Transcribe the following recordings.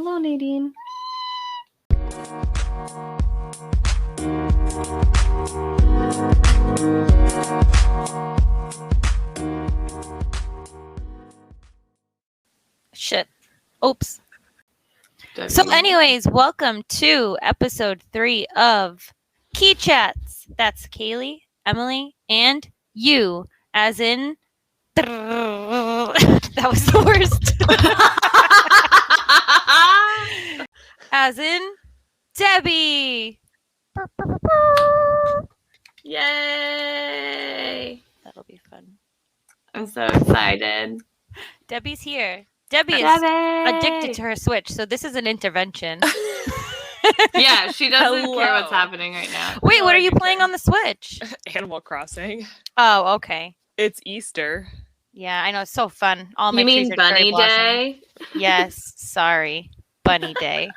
Hello, Nadine. Shit. Oops. So anyways, welcome to episode 3 of Key Chats. That's Kaylee, Emily, and you, as in... That was the worst. As in Debbie. Yay! That'll be fun. I'm so excited. Debbie's here. Debbie is addicted to her Switch, so this is an intervention. Yeah, she doesn't Hello. care what's happening right now. Wait, what are you playing on the Switch? Animal Crossing. Oh, okay. It's Easter. Yeah, I know. It's so fun. All my You trees mean are cherry Bunny blossom. Day? Yes, sorry. Bunny Day.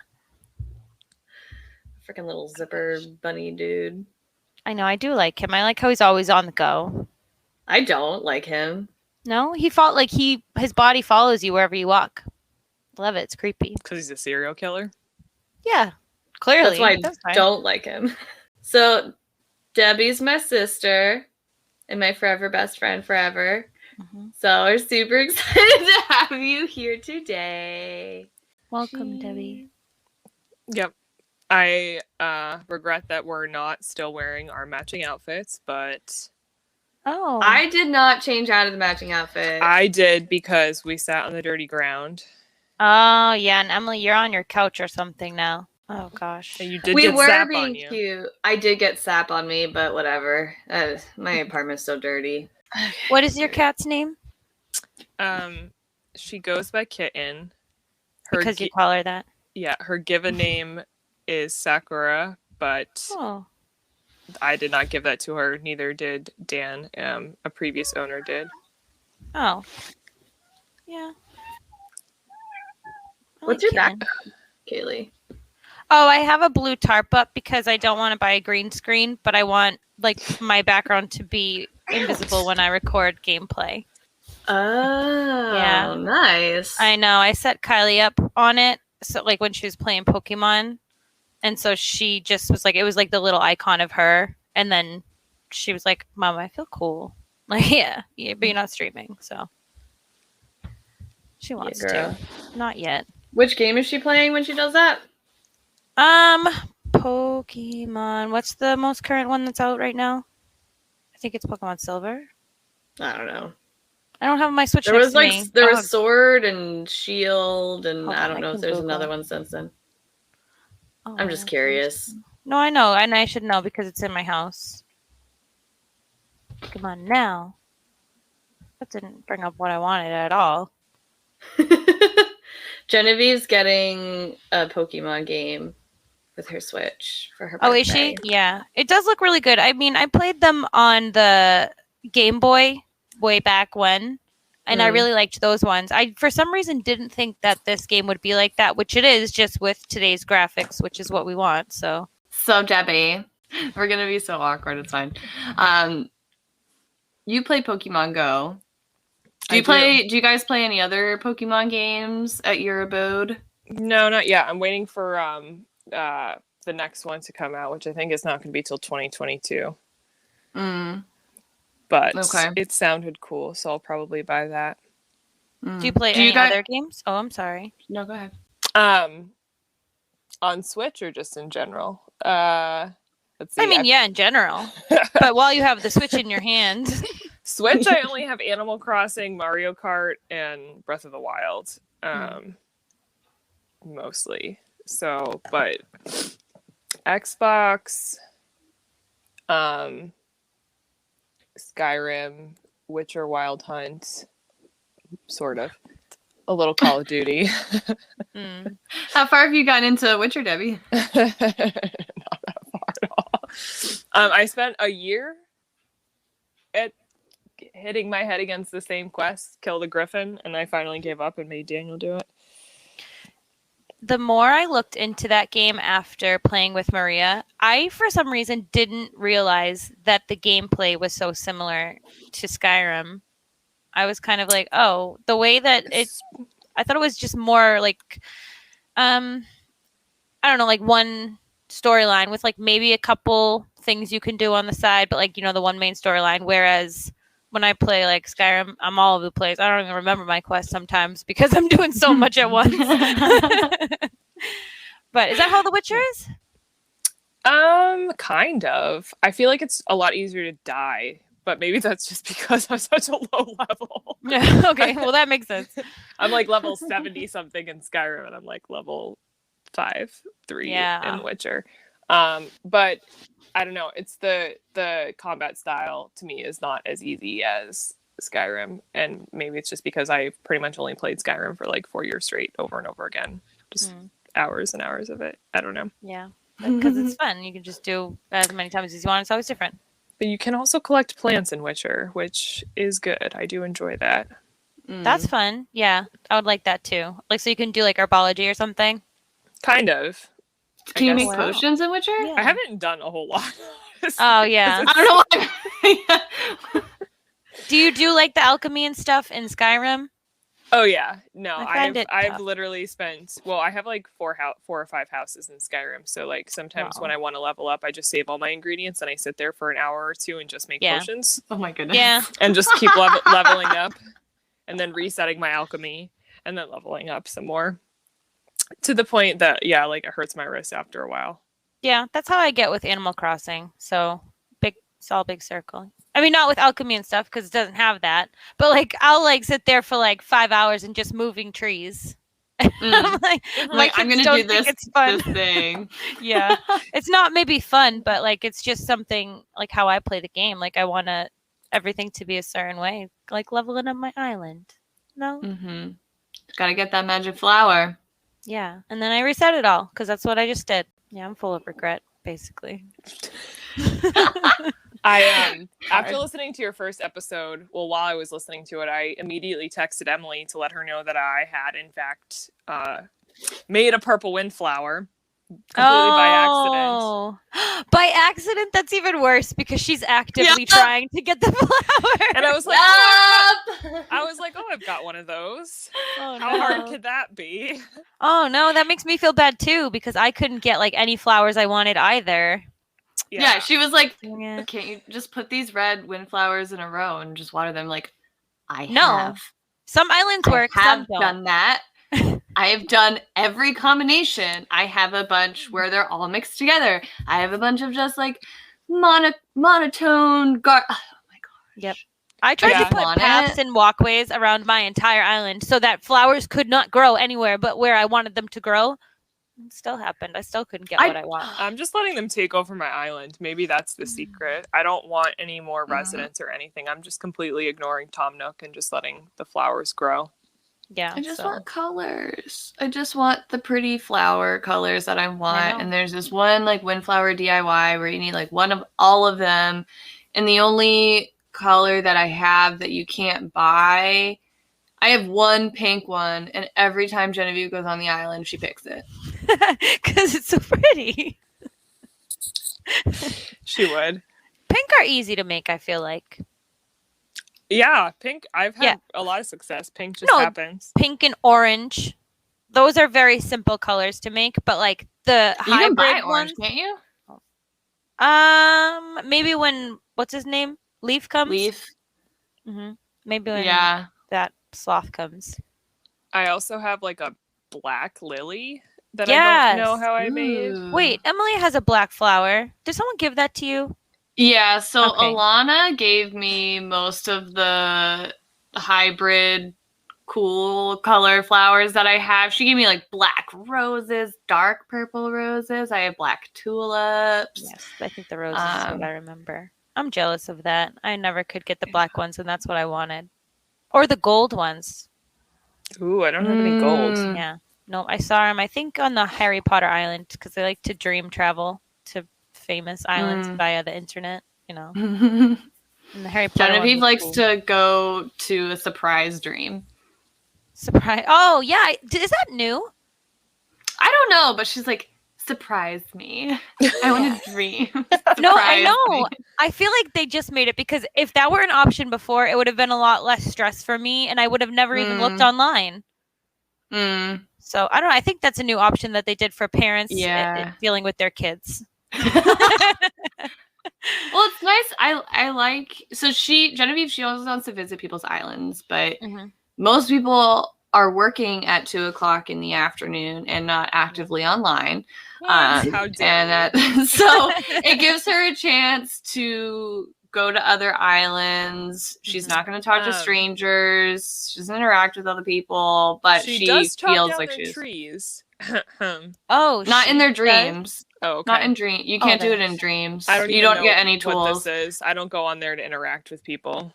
Freaking little zipper bunny dude. I know, I do like him. I like how he's always on the go. I don't like him. No? His body follows you wherever you walk. Love it. It's creepy. Because he's a serial killer. Yeah. Clearly. That's why I don't like him. So, Debbie's my sister and my forever best friend forever. Mm-hmm. So, we're super excited to have you here today. Welcome, Debbie. Yep. I regret that we're not still wearing our matching outfits, but Oh. I did not change out of the matching outfit. I did because we sat on the dirty ground. Oh, yeah. And Emily, you're on your couch or something now. Oh, gosh. And you did We get were sap being on you. cute. I did get sap on me, but whatever. My apartment's so dirty. What is your cat's name? She goes by Kitten. Because you call her that. Yeah, her given name is Sakura, but Oh. I did not give that to her. Neither did Dan. A previous owner did. Oh. Yeah. I What's like your Kitten. background, Kaylee? Oh, I have a blue tarp up because I don't want to buy a green screen, but I want my background to be invisible when I record gameplay. Oh, Yeah. Nice. I know. I set Kylie up on it, so when she was playing Pokemon, and so she just was it was the little icon of her, and then she was like, "Mom, I feel cool." Yeah, but you're not streaming, so she wants to. Not yet. Which game is she playing when she does that? Pokemon. What's the most current one that's out right now? I think it's Pokemon Silver. I don't know. I don't have my Switch There next was to me. there was Sword and Shield, and Hold I on, don't I know if can there's Google. another one since then. Oh, I'm just curious. No, I know, and I should know because it's in my house. Come on now. That didn't bring up what I wanted at all. Genevieve's getting a Pokemon game with her Switch for her birthday. Oh, is she? Yeah. It does look really good. I mean, I played them on the Game Boy way back when, and I really liked those ones. I, for some reason, didn't think that this game would be like that, which it is, just with today's graphics, which is what we want, so. So, Debbie, we're going to be so awkward. It's fine. You play Pokemon Go. Do you guys play any other Pokemon games at your abode? No, not yet. I'm waiting for the next one to come out, which I think is not going to be till 2022. But it sounded cool, so I'll probably buy that. Do you play any other games? Oh, I'm sorry. No, go ahead. On Switch or just in general? Let's see. I mean, yeah, in general. But while you have the Switch in your hand. Switch, I only have Animal Crossing, Mario Kart, and Breath of the Wild. Mostly. So, but Xbox, Skyrim, Witcher Wild Hunt, sort of. A little Call of Duty. How far have you gotten into Witcher, Debbie? Not that far at all. I spent a year at hitting my head against the same quest, kill the griffin, and I finally gave up and made Daniel do it. The more I looked into that game after playing with Maria, I, for some reason, didn't realize that the gameplay was so similar to Skyrim. I was kind of like, oh, the way that I thought it was just more I don't know, like one storyline with like maybe a couple things you can do on the side, but like, the one main storyline. Whereas when I play like Skyrim, I'm all over the place. I don't even remember my quest sometimes because I'm doing so much at once. But is that how The Witcher is? Kind of. I feel like it's a lot easier to die, but maybe that's just because I'm such a low level. Yeah, okay, well that makes sense. I'm like level 70 something in Skyrim, and I'm like level 3 in Witcher. But I don't know. It's the combat style to me is not as easy as Skyrim, and maybe it's just because I pretty much only played Skyrim for like 4 years straight, over and over again, just hours and hours of it. I don't know. Yeah, because it's fun. You can just do as many times as you want. It's always different. But you can also collect plants in Witcher, which is good. I do enjoy that. That's fun. Yeah, I would like that too. Like, so you can do like herbology or something. Kind of. Can you make potions in Witcher? Yeah. I haven't done a whole lot. Oh yeah. I don't know why. Do you do like the alchemy and stuff in Skyrim? Oh yeah. No, I've literally spent, I have like 4 or 5 houses in Skyrim. So like sometimes when I want to level up, I just save all my ingredients and I sit there for an hour or 2 and just make potions. Oh my goodness. Yeah. And just keep leveling up and then resetting my alchemy and then leveling up some more. To the point that, like it hurts my wrist after a while. Yeah, that's how I get with Animal Crossing. So it's all big circle. I mean, not with alchemy and stuff because it doesn't have that. But like, I'll like sit there for like 5 hours and just moving trees. I'm like I'm gonna do this. It's fun. This thing. Yeah, it's not maybe fun, but like it's just something like how I play the game. Like I want everything to be a certain way, like leveling up my island. No. Gotta get that magic flower. Yeah, and then I reset it all because that's what I just did. Yeah, I'm full of regret, basically. After listening to your first episode, while I was listening to it, I immediately texted Emily to let her know that I had, in fact, made a purple windflower completely by accident. By accident? That's even worse because she's actively trying to get the flower. And I was like, I've got one of those. Oh, How hard could that be? Oh no, that makes me feel bad too because I couldn't get like any flowers I wanted either. Yeah, she was like, can't you just put these red windflowers in a row and just water them? Like, I have. Some islands work. I have some don't. done that. I have done every combination. I have a bunch where they're all mixed together. I have a bunch of just like monotone. Oh my gosh. Yep. I tried to put paths and walkways around my entire island so that flowers could not grow anywhere but where I wanted them to grow. It still happened. I still couldn't get what I want. I'm just letting them take over my island. Maybe that's the secret. I don't want any more residents or anything. I'm just completely ignoring Tom Nook and just letting the flowers grow. Yeah. I just want colors. I just want the pretty flower colors that I want. And there's this one like windflower DIY where you need like one of all of them. And the only color that I have that you can't buy, I have one pink one, and every time Genevieve goes on the island, she picks it. Because it's so pretty. She would. Pink are easy to make, I feel like. Yeah, pink. I've had a lot of success. Pink just happens. Pink and orange. Those are very simple colors to make, but like the hybrid buy ones, orange, can't you? Maybe when what's his name? Leaf comes. Leaf. Maybe when that sloth comes. I also have like a black lily that I don't know how I made. Wait, Emily has a black flower. Did someone give that to you? Yeah, so Alana gave me most of the hybrid cool color flowers that I have. She gave me like black roses, dark purple roses. I have black tulips. Yes, I think the roses is what I remember. I'm jealous of that. I never could get the black ones, and that's what I wanted. Or the gold ones. Ooh, I don't have any gold. Yeah. No, I saw them, I think, on the Harry Potter island, because they like to dream travel to famous islands via the internet, you know. And the Harry Potter Genevieve likes to go to a surprise dream. Surprise. Oh, yeah. Is that new? I don't know, but she's like, surprise me. I want to dream. No, I know. I feel like they just made it because if that were an option before, it would have been a lot less stress for me and I would have never even looked online. So I don't know. I think that's a new option that they did for parents dealing with their kids. Well, it's nice. I like, so Genevieve, she also wants to visit people's islands, but most people are working at 2:00 in the afternoon and not actively online. How dare you. So it gives her a chance to go to other islands. She's not going to talk to strangers. She doesn't interact with other people, but she does feels like she's trees. Not in their dreams. Oh, okay. Not in dream. You can't do it in dreams. You don't get any tools. What this is. I don't go on there to interact with people.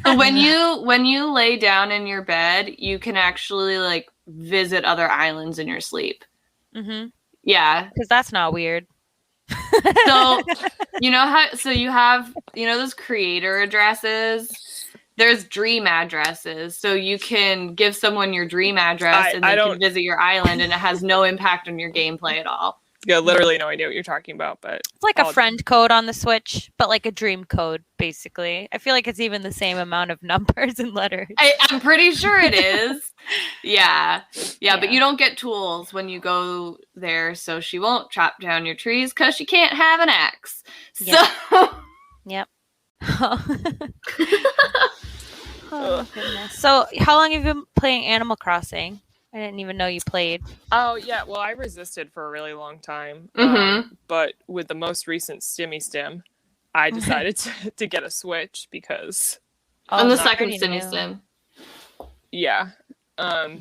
So when you lay down in your bed, you can actually like visit other islands in your sleep. Yeah, because that's not weird. So you know how? So you have those creator addresses. There's dream addresses, so you can give someone your dream address and they can visit your island, and it has no impact on your gameplay at all. Yeah, literally no idea what you're talking about, but it's like a friend code on the Switch, but like a dream code, basically. I feel like it's even the same amount of numbers and letters. I'm pretty sure it is. Yeah, but you don't get tools when you go there, so she won't chop down your trees because she can't have an axe. Yep. So, yep. Oh, goodness. So, how long have you been playing Animal Crossing? I didn't even know you played. Oh, yeah. Well, I resisted for a really long time. But with the most recent Stim, I decided to get a Switch because... On the second Stim. Yeah.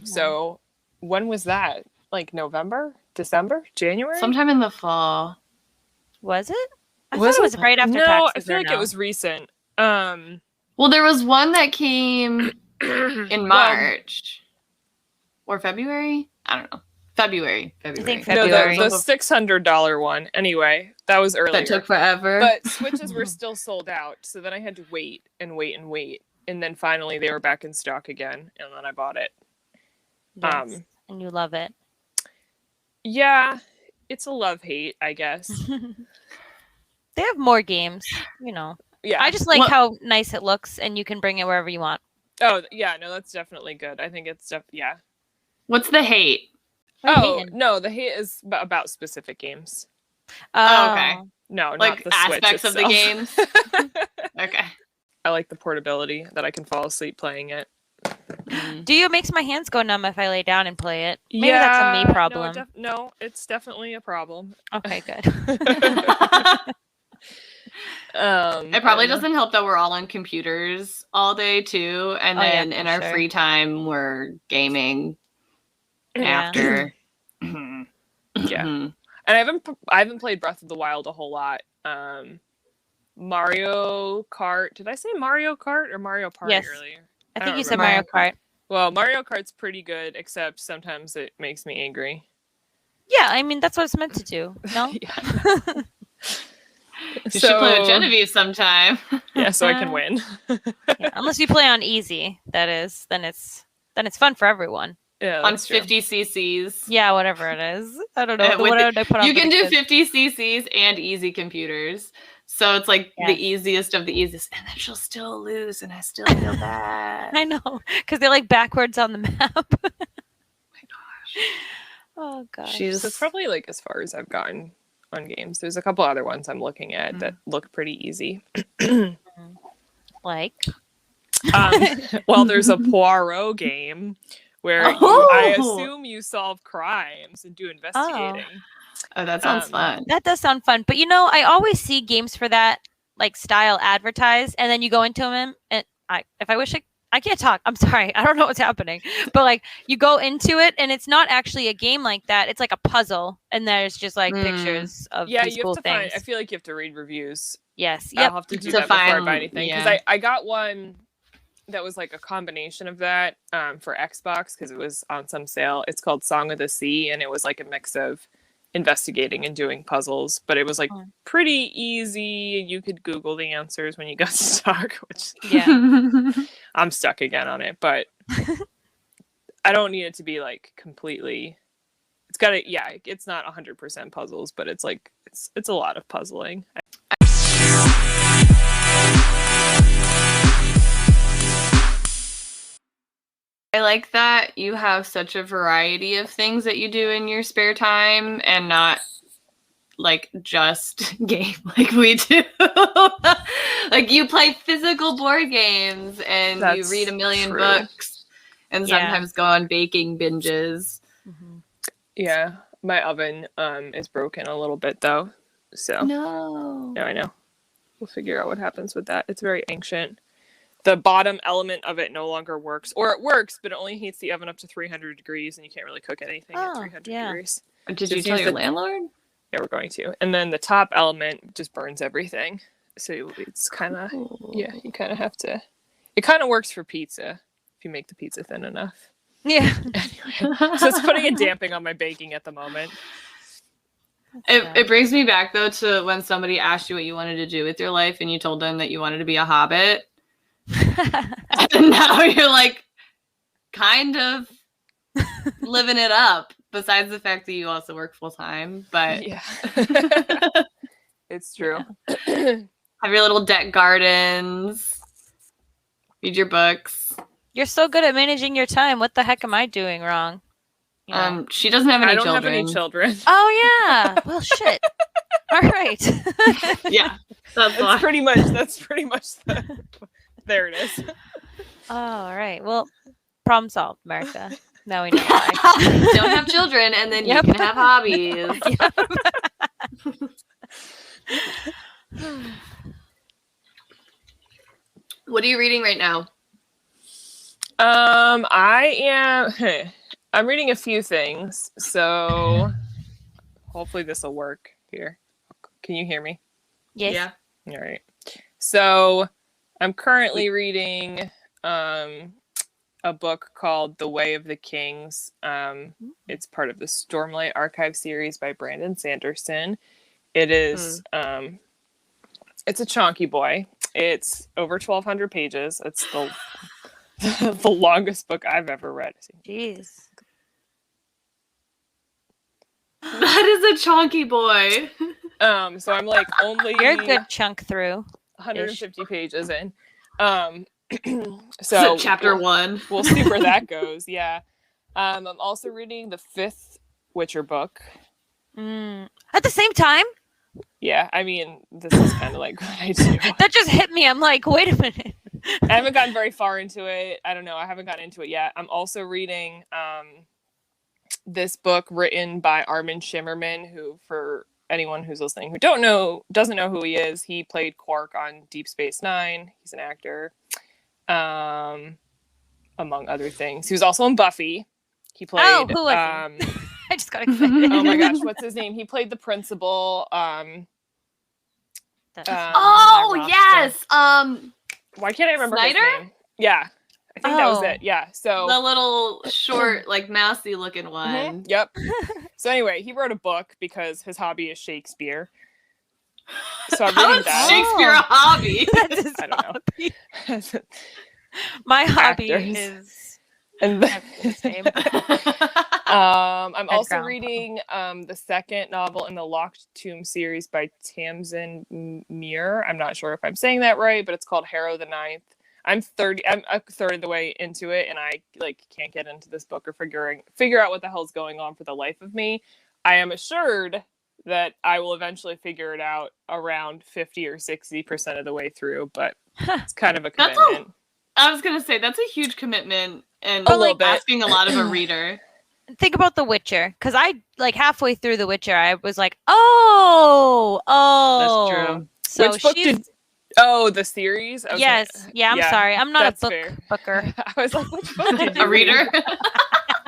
So, when was that? Like November? December? January? Sometime in the fall. Was it? I thought it was right after taxes. No, I feel like it was recent. Well, there was one that came in March. Or February? I don't know. February. I think February. No, the $600 one. Anyway, that was earlier. That took forever. But Switches were still sold out, so then I had to wait. And then finally they were back in stock again, and then I bought it. Yes. And you love it. Yeah, it's a love-hate, I guess. They have more games, Yeah. I just like how nice it looks, and you can bring it wherever you want. Oh, yeah, no, that's definitely good. I think it's yeah. What's the hate? No, the hate is about specific games. Oh, okay. No, like not the Switch aspects itself. of the games. Okay. I like the portability that I can fall asleep playing it. Do you? It makes my hands go numb if I lay down and play it. Maybe that's a me problem. No, it's definitely a problem. Okay, good. It probably doesn't help that we're all on computers all day too, and then in our free time we're gaming after. Yeah. And I haven't played Breath of the Wild a whole lot. Mario Kart. Did I say Mario Kart or Mario Party earlier? I think you said Mario Kart. Well, Mario Kart's pretty good, except sometimes it makes me angry. Yeah, I mean that's what it's meant to do. No. Yeah. You should play with Genevieve sometime. Yeah, so I can win. Unless you play on easy, that is, then it's fun for everyone. Yeah, on 50 cc's. Yeah, whatever it is. I don't know. What I put on you can do 50 cc's and easy computers. So it's like the easiest of the easiest. And then she'll still lose and I still feel bad. I know. Because they're like backwards on the map. Oh my gosh. Oh gosh. It's probably like as far as I've gotten on games. There's a couple other ones I'm looking at that look pretty easy. Like? Well, there's a Poirot game where I assume you solve crimes and do investigating. Oh, that sounds fun. That does sound fun. But I always see games for that like style advertised, and then you go into them and I can't talk. I'm sorry. I don't know what's happening. But like you go into it and it's not actually a game like that. It's like a puzzle and there's just like pictures of these cool things. I feel like you have to read reviews. Yes. I'll have to do that before I buy anything. Because I got one that was like a combination of that for Xbox because it was on some sale. It's called Song of the Sea and it was like a mix of investigating and doing puzzles, but it was like pretty easy. You could Google the answers when you got stuck, which I'm stuck again on it, but I don't need it to be like completely. It's gotta, it's not 100% puzzles, but it's like it's a lot of puzzling. I like that you have such a variety of things that you do in your spare time and not like just game like we do. Like you play physical board games and you read a million books and sometimes go on baking binges. Mm-hmm. Yeah, my oven is broken a little bit though. So no, I know. We'll figure out what happens with that. It's very ancient. The bottom element of it no longer works, or it works, but it only heats the oven up to 300 degrees, and you can't really cook anything at 300 degrees. Did you tell your landlord? Yeah, we're going to. And then the top element just burns everything. So it's kind of, you kind of have to. It kind of works for pizza if you make the pizza thin enough. Yeah. Anyway, so it's putting a damping on my baking at the moment. It brings me back, though, to when somebody asked you what you wanted to do with your life, and you told them that you wanted to be a hobbit. And now you're like kind of living it up, besides the fact that you also work full time. But yeah, it's true. Have your little deck gardens, read your books. You're so good at managing your time. What the heck am I doing wrong? Yeah. She doesn't have any children. I don't have any children. Oh yeah. Well, shit. All right. Yeah, that's pretty much the. There it is. Oh, all right. Well, problem solved, America. Now we know why. Don't have children, and then you can have hobbies. What are you reading right now? I'm reading a few things, so hopefully this will work here. Can you hear me? Yes. Yeah. All right. So I'm currently reading a book called The Way of the Kings. It's part of the Stormlight Archive series by Brandon Sanderson. It is it's a chonky boy. It's over 1,200 pages. It's the longest book I've ever read. Jeez. That is a chonky boy. So I'm like only you're a good chunk through 150 pages in. So chapter 1. We'll see where that goes. Yeah. I'm also reading the 5th Witcher book. At the same time? Yeah, I mean, this is kind of like what I do. That just hit me. I'm like, wait a minute. I haven't gotten very far into it. I don't know. I haven't gotten into it yet. I'm also reading this book written by Armin Shimmerman, who, for anyone who's listening who doesn't know who he is, he played Quark on Deep Space Nine. He's an actor, among other things. He was also in Buffy. He played. Oh, who was he? I just got excited. Oh my gosh, what's his name? He played the principal. Yes. Why can't I remember Snyder? his name? Yeah, I think that was it. Yeah, so the little short, like mousy looking one. Mm-hmm. Yep. So anyway, he wrote a book because his hobby is Shakespeare. So I'm reading that. Shakespeare a hobby? I don't know. My hobby is. And I'm also reading the second novel in the Locked Tomb series by Tamsin Muir. I'm not sure if I'm saying that right, but it's called Harrow the Ninth. I'm a third of the way into it, and I can't get into this book or figure out what the hell's going on for the life of me. I am assured that I will eventually figure it out around 50 or 60% of the way through, but it's kind of a commitment. I was gonna say that's a huge commitment and asking a lot of a reader. Think about The Witcher, because I halfway through The Witcher, I was like, that's true. So which book the series? Okay. Yes, I'm sorry, I'm not a booker. I was like, which book did you a reader?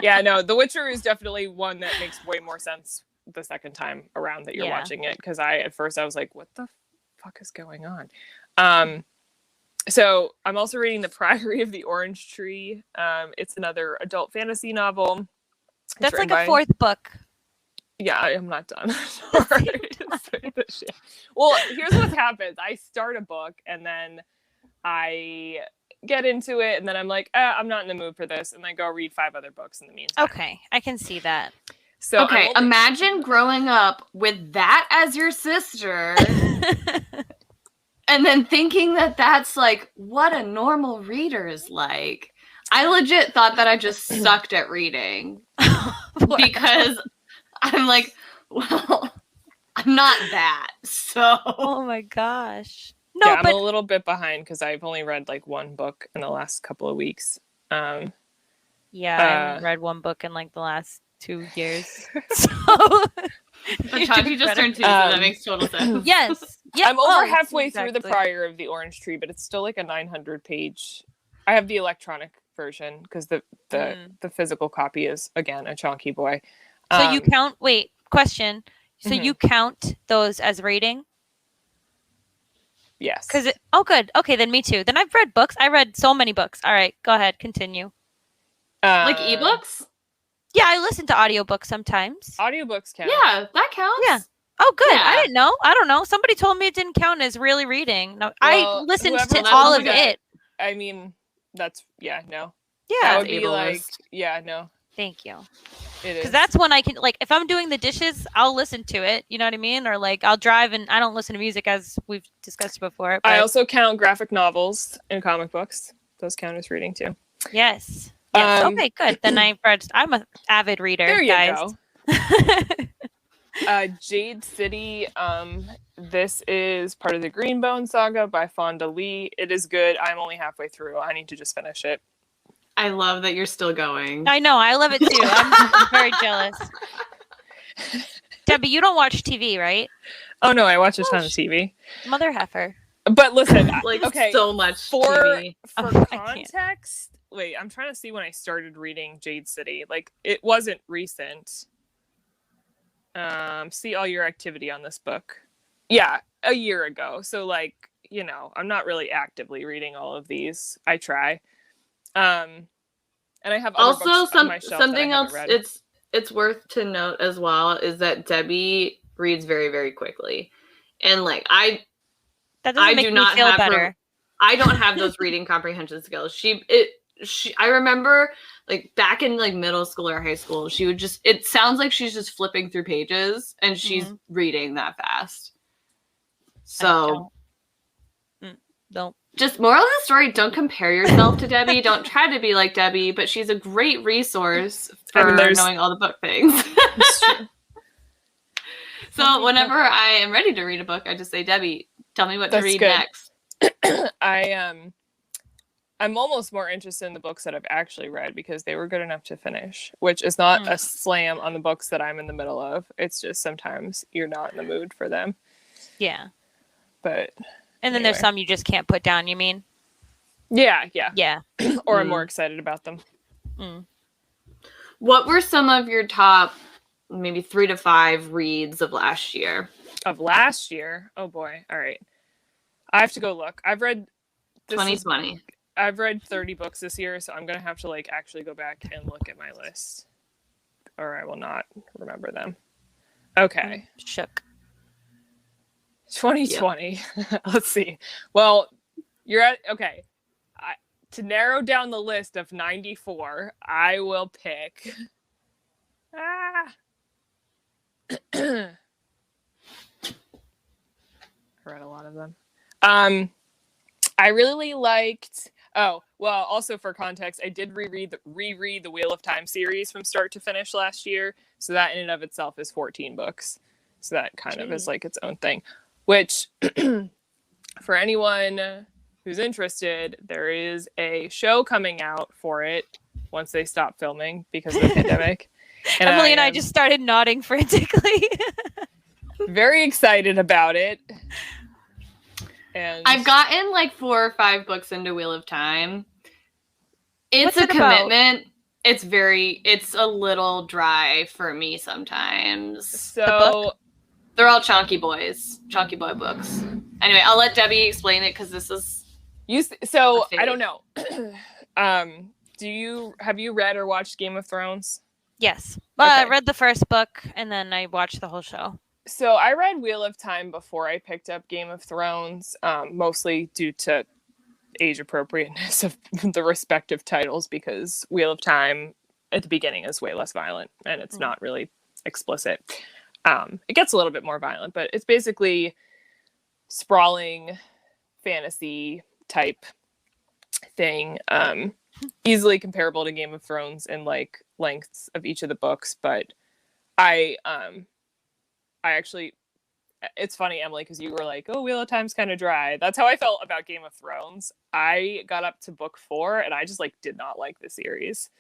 Yeah, no, The Witcher is definitely one that makes way more sense the second time around that you're watching it, because at first I was like, what the fuck is going on? So I'm also reading The Priory of the Orange Tree. It's another adult fantasy novel. That's like a fourth book. Yeah, I'm not done. Well, here's what happens. I start a book and then I get into it and then I'm like, I'm not in the mood for this. And then go read 5 other books in the meantime. Okay, I can see that. So imagine growing up with that as your sister and then thinking that that's like what a normal reader is like. I legit thought that I just sucked at reading because I'm like, well, I'm not that. So. Oh my gosh. No, yeah, I'm but a little bit behind because I've only read like one book in the last couple of weeks. yeah, I haven't read one book in like the last 2 years. So But Chachi just turned 2, so that makes total sense. Yes. Yeah. I'm over halfway through The Prior of the Orange Tree, but it's still like a 900-page. I have the electronic version because the physical copy is, again, a chunky boy. So you count, question. So you count those as reading? Yes. Good. Okay, then me too. Then I've read books. I read so many books. All right, go ahead. Continue. Like ebooks? Yeah, I listen to audiobooks sometimes. Audiobooks count. Yeah, that counts. Yeah. Oh, good. Yeah. I didn't know. I don't know. Somebody told me it didn't count as really reading. No, I listened to whoever all told of you that, it. I mean, that's, no. Yeah. That would be like, no. Thank you. It is. Because that's when I can, like, if I'm doing the dishes, I'll listen to it. You know what I mean? Or, like, I'll drive and I don't listen to music, as we've discussed before. But... I also count graphic novels and comic books. Those count as reading, too. Yes. Okay, good. Then I'm an avid reader, there you guys. Go. Jade City. This is part of the Greenbone saga by Fonda Lee. It is good. I'm only halfway through. I need to just finish it. I love that you're still going. I know. I love it too. I'm very jealous. Debbie, you don't watch TV, right? Oh no, I watch a ton of TV. Mother heifer. But listen, okay, so much for TV. For context. Wait, I'm trying to see when I started reading Jade City. Like, it wasn't recent. See all your activity on this book. Yeah, a year ago. So, like, I'm not really actively reading all of these. I try. And I have other books on my shelf something that I else. read. It's worth to note as well is that Debbie reads very, very quickly, and like I do not feel better. I don't have those reading comprehension skills. I remember like back in like middle school or high school, she would just, it sounds like she's just flipping through pages and she's reading that fast. So don't. Just moral of the story, don't compare yourself to Debbie. Don't try to be like Debbie, but she's a great resource for knowing all the book things. So whenever I am ready to read a book, I just say, Debbie, tell me what to read next. I'm almost more interested in the books that I've actually read because they were good enough to finish, which is not a slam on the books that I'm in the middle of. It's just sometimes you're not in the mood for them. Yeah. But and then there's some you just can't put down, you mean? Yeah. Or I'm more excited about them. What were some of your top maybe 3 to 5 reads of last year? Of last year? Oh boy. All right. I have to go look. I've read 2020. I've read 30 books this year, so I'm going to have to like actually go back and look at my list, or I will not remember them. Okay. Shook. 2020. Yep. Let's see. Well, you're at, okay. To narrow down the list of 94, I will pick. I read a lot of them. I really liked. Oh, well, also for context, I did reread the Wheel of Time series from start to finish last year. So that in and of itself is 14 books. So that kind of is like its own thing. Which, for anyone who's interested, there is a show coming out for it once they stop filming because of the pandemic. And Emily and I just started nodding frantically. Very excited about it. And I've gotten like 4 or 5 books into Wheel of Time. It's a commitment. About? It's a little dry for me sometimes. So they're all chunky boy books. Anyway, I'll let Debbie explain it because this is I don't know. Have you read or watched Game of Thrones? Yes. I read the first book and then I watched the whole show. So I read Wheel of Time before I picked up Game of Thrones, mostly due to age appropriateness of the respective titles, because Wheel of Time at the beginning is way less violent and it's not really explicit. It gets a little bit more violent, but it's basically sprawling fantasy type thing. easily comparable to Game of Thrones in like lengths of each of the books, but I actually, it's funny, Emily, because you were like, oh, Wheel of Time's kind of dry. That's how I felt about Game of Thrones. I got up to book 4 and I just like did not like the series.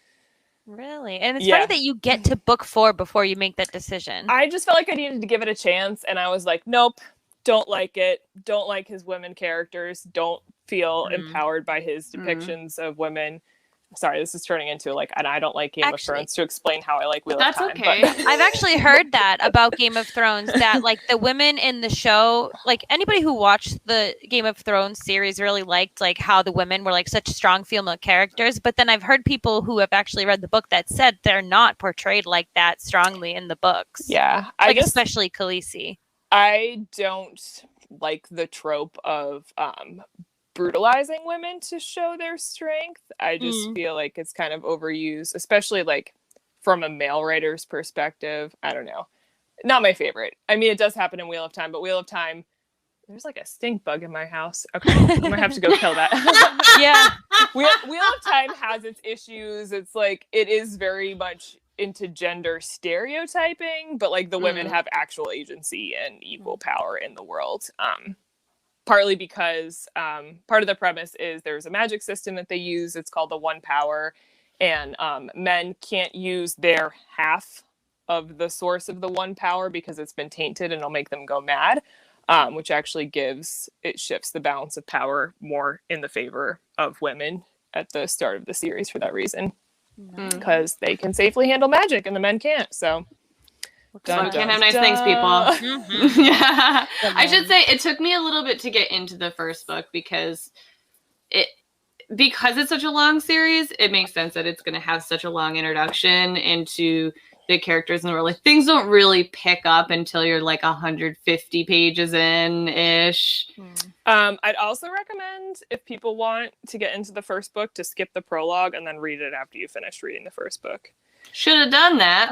Really? And it's funny that you get to book 4 before you make that decision. I just felt like I needed to give it a chance, and I was like, nope, don't like it. Don't like his women characters. Don't feel empowered by his depictions of women. Sorry, this is turning into like, and I don't like Game of Thrones to explain how I like Wheel of Time. That's okay. I've actually heard that about Game of Thrones, that like the women in the show, like anybody who watched the Game of Thrones series really liked like how the women were like such strong female characters. But then I've heard people who have actually read the book that said they're not portrayed like that strongly in the books. Yeah, I guess especially Khaleesi. I don't like the trope of brutalizing women to show their strength. I just feel like it's kind of overused, especially like from a male writer's perspective. I don't know. Not my favorite. I mean, it does happen in Wheel of Time, but Wheel of Time, there's like a stink bug in my house. Okay, I'm gonna have to go kill that. Yeah. Wheel of Time has its issues. It's like, it is very much into gender stereotyping, but like the women have actual agency and equal power in the world. Partly because part of the premise is there's a magic system that they use. It's called the One Power, and men can't use their half of the source of the One Power because it's been tainted and it'll make them go mad, which actually shifts the balance of power more in the favor of women at the start of the series for that reason, because they can safely handle magic and the men can't. So can't have nice things, people. Yeah. I should say it took me a little bit to get into the first book because it's such a long series. It makes sense that it's going to have such a long introduction into the characters in the world. Like, things don't really pick up until you're like 150 pages in ish. I'd also recommend, if people want to get into the first book, to skip the prologue and then read it after you finish reading the first book. Should have done that.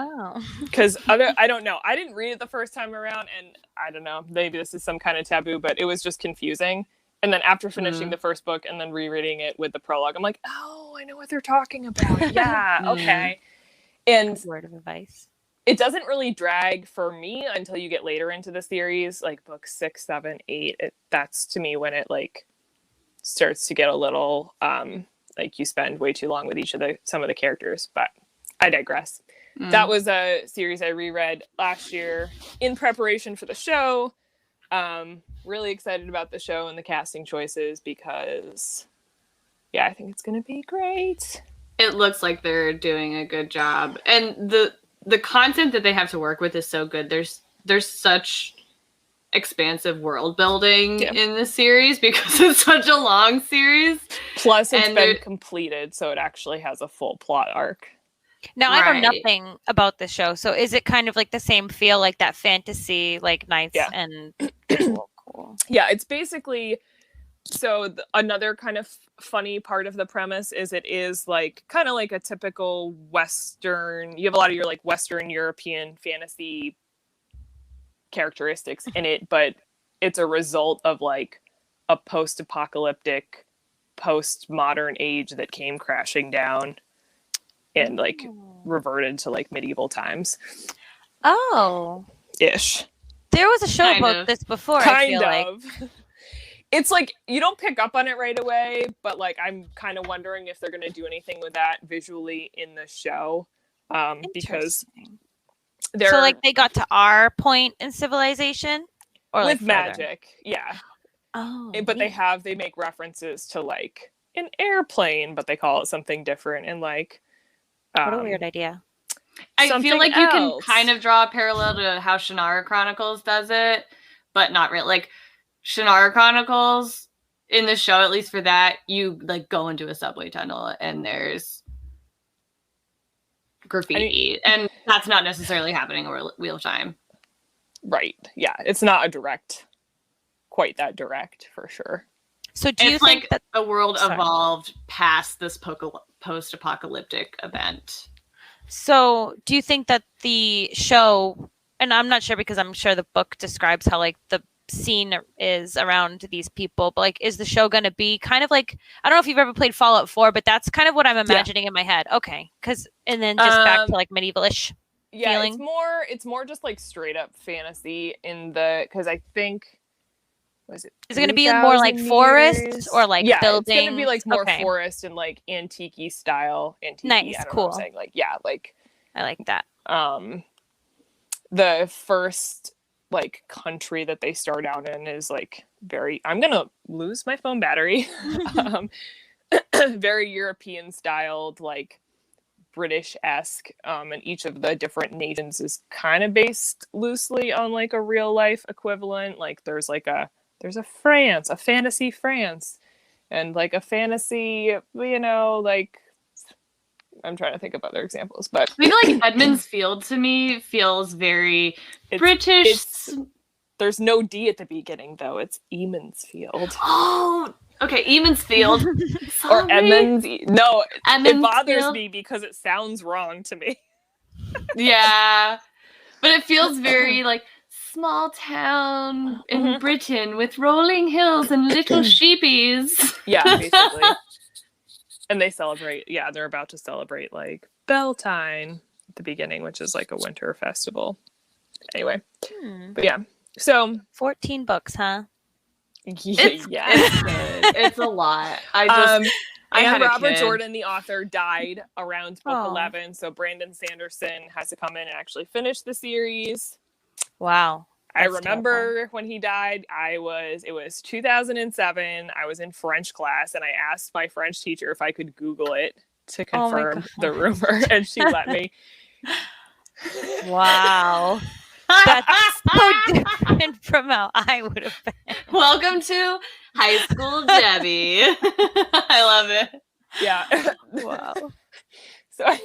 Because I don't know. I didn't read it the first time around, and I don't know. Maybe this is some kind of taboo, but it was just confusing. And then after finishing the first book and then rereading it with the prologue, I'm like, oh, I know what they're talking about. Yeah, okay. And word of advice. It doesn't really drag for me until you get later into the series, like book 6, 7, 8. That's to me when it like starts to get a little like you spend way too long with some of the characters, but I digress. That was a series I reread last year in preparation for the show. Really excited about the show and the casting choices because, yeah, I think it's going to be great. It looks like they're doing a good job. And the content that they have to work with is so good. There's such expansive world building in the series because it's such a long series. Plus, it's been completed, so it actually has a full plot arc. Now, I know nothing about the show, so is it kind of like the same feel, like that fantasy, like knights and cool. Yeah, it's basically, so another kind of funny part of the premise is it is like kind of like a typical Western, you have a lot of your like Western European fantasy characteristics in it, but it's a result of like a post-apocalyptic, post-modern age that came crashing down and like reverted to like medieval times. Ish. There was a show about this before, I feel like. It's like, you don't pick up on it right away, but like I'm kind of wondering if they're going to do anything with that visually in the show. Because so like they got to our point in civilization? Or with like magic, yeah. But they make references to like an airplane, but they call it something different, and like what a weird idea. I feel like you can kind of draw a parallel to how Shannara Chronicles does it, but not really. Like Shannara Chronicles in the show, at least for that, you like go into a subway tunnel and there's graffiti, and that's not necessarily happening in Wheel of Time. Right. Yeah, it's not quite that direct for sure. So do you think that the world evolved past this post-apocalyptic event? So do you think that the show, and I'm not sure because I'm sure the book describes how like the scene is around these people. But like, is the show going to be kind of like, I don't know if you've ever played Fallout 4, but that's kind of what I'm imagining in my head. Okay, and then just back to like medieval-ish feeling. It's more just like straight up fantasy because I think. Is it going to be more like forest or like buildings? It's going to be like more forest and like antique-y style. Nice, cool. What I'm saying. Like, I like that. The first like country that they start out in is like I'm going to lose my phone battery. Very European styled, like British-esque, and each of the different nations is kind of based loosely on like a real life equivalent. Like there's a France, a fantasy France, and like a fantasy, like I'm trying to think of other examples, but I feel like Edmund's Field to me feels very British. There's no D at the beginning though. It's Eamon's Field. Oh, okay, Eamon's Field. Or Edmund's. No, Edmund's it bothers Field? me because it sounds wrong to me. Yeah, but it feels very like small town in Britain with rolling hills and little sheepies. Yeah, basically. And they celebrate. Yeah, they're about to celebrate like Beltane at the beginning, which is like a winter festival. Anyway, but yeah. So 14 books, huh? It's good. It's a lot. I and Robert Jordan, the author, died around book 11, so Brandon Sanderson has to come in and actually finish the series. Wow. I remember when he died, it was 2007. I was in French class and I asked my French teacher if I could Google it to confirm the rumor, and she let me. Wow. That's so different from how I would have been. Welcome to High School Debbie. I love it. Yeah. Wow. So anyway.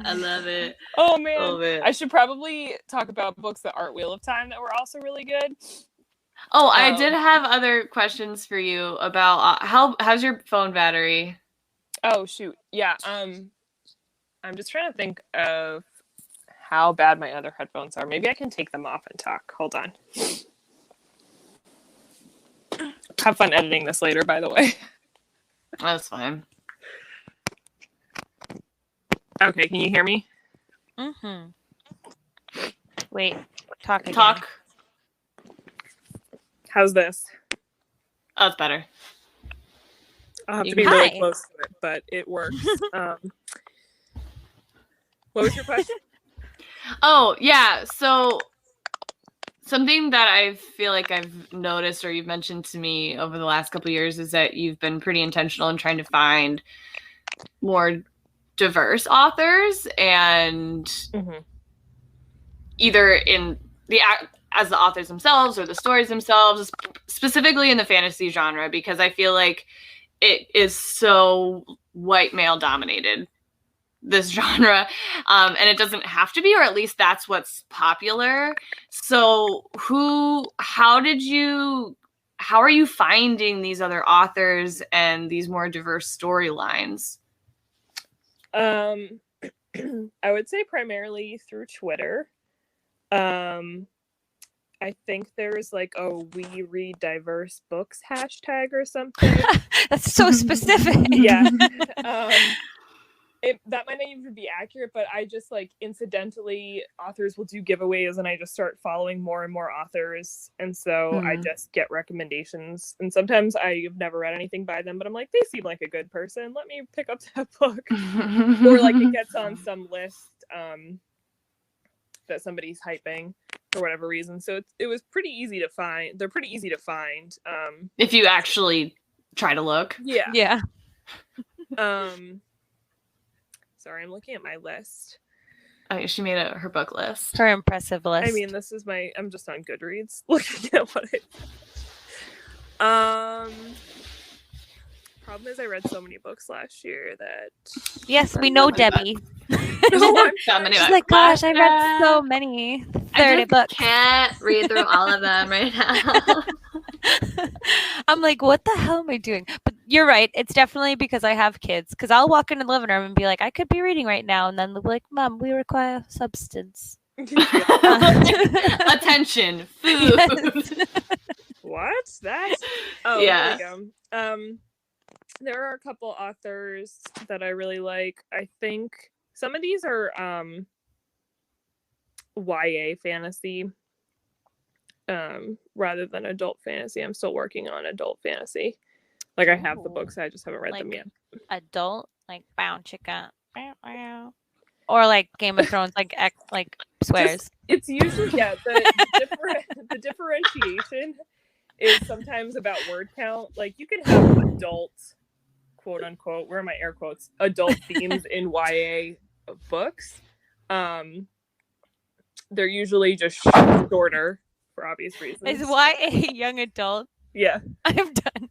I love it. Oh man. I should probably talk about books that aren't Wheel of Time that were also really good. Oh, I did have other questions for you about how's your phone battery? Oh shoot. Yeah. I'm just trying to think of how bad my other headphones are. Maybe I can take them off and talk. Hold on. Have fun editing this later, by the way. That's fine. Okay, can you hear me? Wait, talk again. Talk. How's this? Oh, it's better. I'll have to be really close to it, but it works. What was your question? Oh, yeah. So something that I feel like I've noticed or you've mentioned to me over the last couple of years is that you've been pretty intentional in trying to find more diverse authors and either in as the authors themselves or the stories themselves, specifically in the fantasy genre, because I feel like it is so white male dominated, this genre, and it doesn't have to be, or at least that's what's popular. So how are you finding these other authors and these more diverse storylines? I would say primarily through Twitter. I think there's like a "We Read Diverse Books" hashtag or something. That's so specific. Yeah. That might not even be accurate, but I just like incidentally, authors will do giveaways and I just start following more and more authors. And so I just get recommendations. And sometimes I've never read anything by them, but I'm like, they seem like a good person. Let me pick up that book. Or like it gets on some list that somebody's hyping for whatever reason. So it was pretty easy to find. They're pretty easy to find. If you actually try to look. Yeah. Yeah. Sorry, I'm looking at my list. Oh, she made her book list. Her impressive list. I mean, this is I'm just on Goodreads looking at what problem is I read so many books last year that... Yes, we know Debbie. She's like, gosh, I read so many. 30 books. I can't read through all of them right now. I'm like, what the hell am I doing? But you're right. It's definitely because I have kids. Because I'll walk into the living room and be like, I could be reading right now. And then they'll be like, Mom, we require substance. Attention, food. Yes. What? That's Yeah. Here we go. There are a couple authors that I really like. I think some of these are YA fantasy rather than adult fantasy. I'm still working on adult fantasy. Like I have the books, I just haven't read them yet. Adult, like bow chicka, or like Game of Thrones, like swears. It's usually the differentiation is sometimes about word count. Like you can have adult, quote unquote, where are my air quotes, adult themes in YA books. They're usually just shorter for obvious reasons. Is YA young adult? Yeah. I'm done.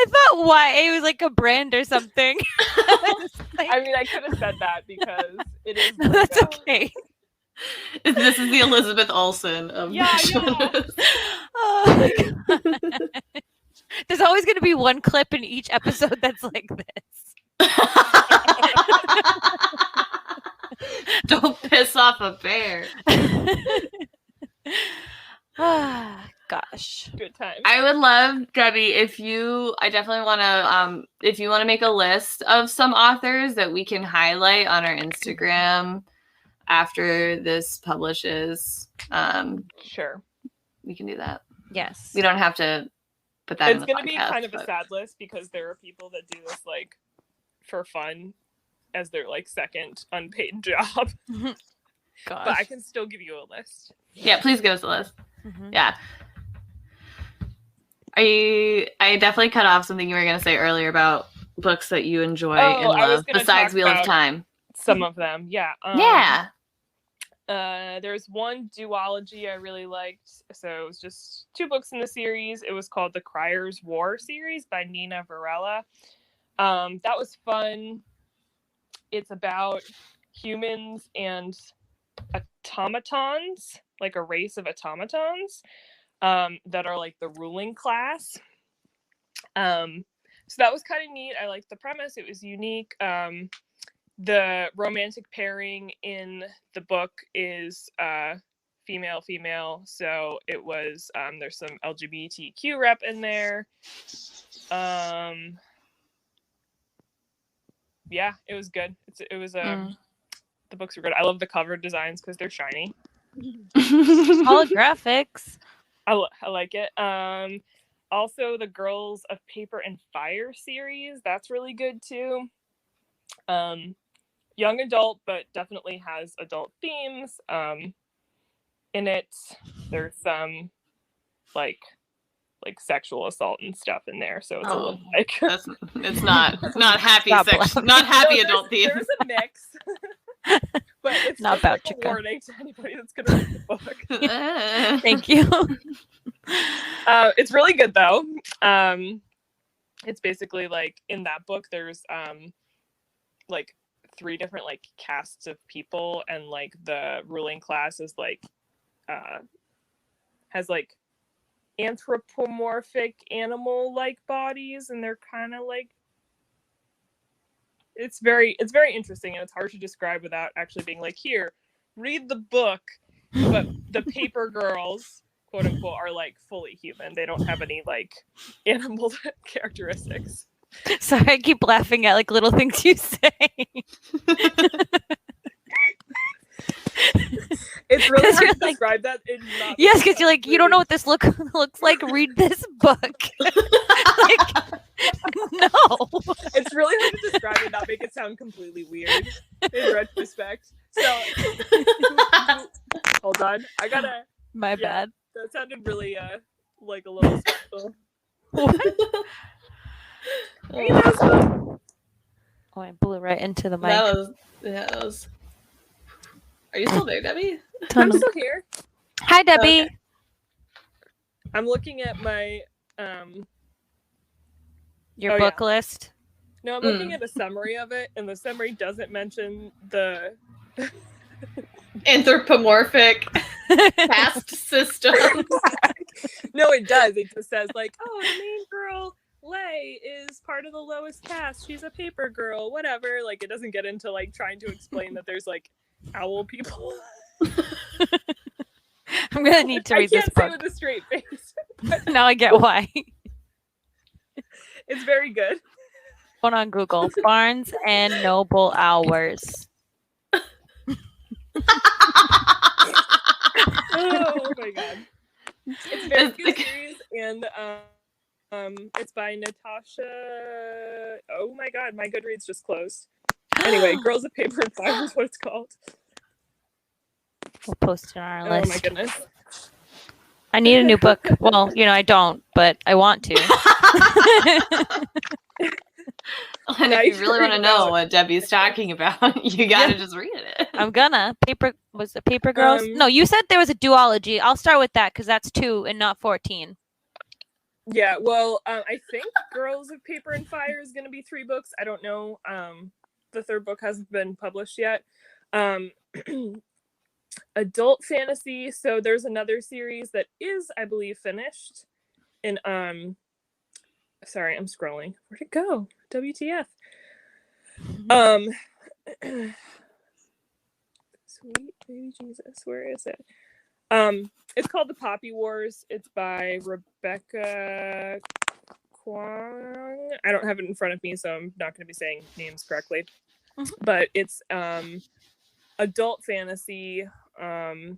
I thought YA was like a brand or something. I mean, I could have said that because it is. No, that's okay. This is the Elizabeth Olsen of Oh my God. There's always going to be one clip in each episode that's like this. Don't piss off a bear. Gosh. Good time. I would love, Debbie, I definitely want to, if you want to make a list of some authors that we can highlight on our Instagram after this publishes. Sure. We can do that. Yes. We don't have to put that in the podcast. It's going to be kind of a sad list because there are people that do this like for fun as their like second unpaid job. Gosh. But I can still give you a list. Yeah, please give us a list. Mm-hmm. Yeah. I definitely cut off something you were going to say earlier about books that you enjoy and love besides Wheel of Time. Some of them, yeah. There's one duology I really liked. So it was just 2 books in the series. It was called the Crier's War series by Nina Varela. That was fun. It's about humans and automatons, like a race of automatons that are like the ruling class. So that was kind of neat. I liked the premise. It was unique. The romantic pairing in the book is female. So it was there's some LGBTQ rep in there. Yeah, it was good. It was the books were good. I love the cover designs because they're shiny. Holographics. I like it. Also, the Girls of Paper and Fire series, that's really good too. Young adult, but definitely has adult themes. In it, there's some like sexual assault and stuff in there, so it's a little like it's not happy not happy adult themes. There's a mix. But it's not about like a warning to anybody that's gonna read the book. Thank you. It's really good though. It's basically like in that book there's like 3 different like casts of people, and like the ruling class is like has like anthropomorphic animal like bodies, and they're kind of like it's very interesting, and it's hard to describe without actually being like, here, read the book. But the paper girls, quote unquote, are like fully human. They don't have any like animal characteristics. Sorry, I keep laughing at like little things you say. It's really hard to describe that. Yes, because you're like, you don't know what this looks like. Read this book. Like, no. It's really hard to describe and not make it sound completely weird in retrospect. So, hold on. I gotta. My bad. That sounded really like a little special. What? Oh, I blew right into the mic. That was. Are you still there, Debbie? I'm still here. Hi, Debbie. Okay. I'm looking at my your book list. No, I'm looking at a summary of it, and the summary doesn't mention the anthropomorphic caste system. No, it does. It just says like, oh, the main girl, Lay, is part of the lowest caste. She's a paper girl, whatever. Like, it doesn't get into like trying to explain that there's like owl people. I'm gonna need to read this book. I can't say with a straight face. Now I get why. It's very good. Going on Google, Barnes and Noble Hours. Oh my god. It's a very good series, and it's by Natasha. Oh my god, my Goodreads just closed. Anyway, Girls of Paper and Fire is what it's called. We'll post it on our list. Oh my goodness. I need a new book. Well, I don't, but I want to. And if you really want to know what Debbie's talking about, you gotta just read it. I'm gonna. Was it Paper Girls? No, you said there was a duology. I'll start with that because that's 2 and not 14. Yeah, well, I think Girls of Paper and Fire is gonna be 3 books. I don't know. The 3rd book hasn't been published yet. Adult fantasy. So there's another series that is, I believe, finished. In sorry, I'm scrolling. Where'd it go? WTF. Sweet baby Jesus, where is it? It's called The Poppy Wars. It's by Rebecca Kwong. I don't have it in front of me, so I'm not going to be saying names correctly. Mm-hmm. But it's adult fantasy, and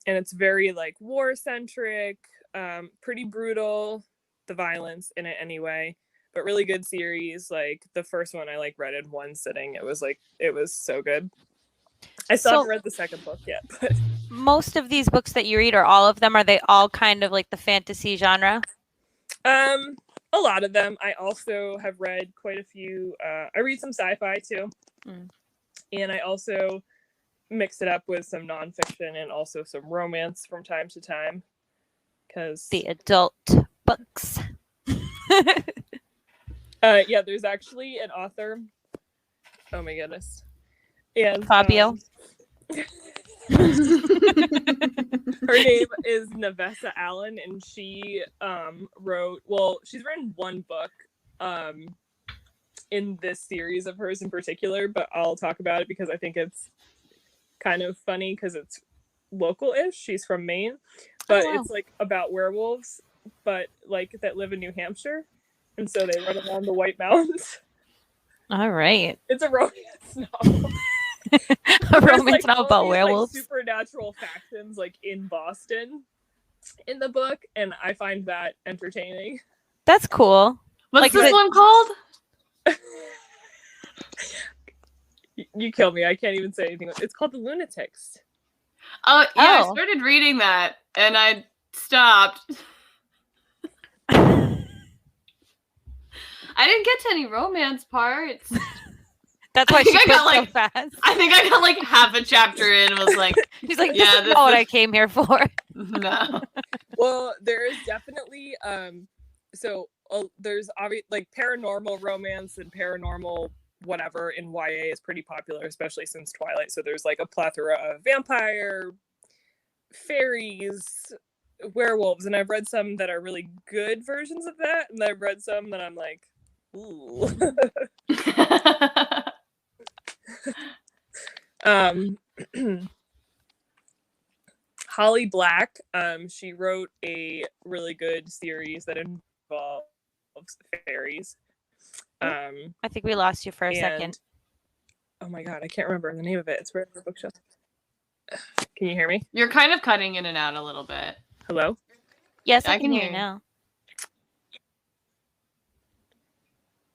it's very like war centric, pretty brutal, the violence in it anyway, but really good series. Like the first one I like read in one sitting. It was so good. I still haven't read the 2nd book yet, but most of these books that you read, or all of them, are they all kind of like the fantasy genre? A lot of them. I also have read quite a few. I read some sci-fi too. And I also mix it up with some nonfiction and also some romance from time to time. Because the adult books. Yeah, there's actually an author. Oh my goodness. And Fabio. Her name is Navessa Allen, and she she's written one book in this series of hers in particular, but I'll talk about it because I think it's kind of funny because it's local-ish. She's from Maine, but It's like about werewolves, but like that live in New Hampshire, and so they run around the White Mountains. All right. It's a romance novel. A romance novel about werewolves. Like, supernatural factions like in Boston in the book, and I find that entertaining. That's cool. What's this one called? You kill me. I can't even say anything. It's called The Lunatics. Oh, yeah, I started reading that, and I stopped. I didn't get to any romance parts. That's why she got so fast. I think I got like half a chapter in and was like, she's like, this is not what I came here for. No. Well, there is definitely there's obviously like paranormal romance and paranormal whatever in YA is pretty popular, especially since Twilight. So there's like a plethora of vampire, fairies, werewolves, and I've read some that are really good versions of that, and I've read some that I'm like, ooh. Holly Black, she wrote a really good series that involves fairies. I think we lost you for a second. Oh my god, I can't remember the name of it. It's right on the bookshelf. Can you hear me? You're kind of cutting in and out a little bit. Hello? Yes, I can hear you now.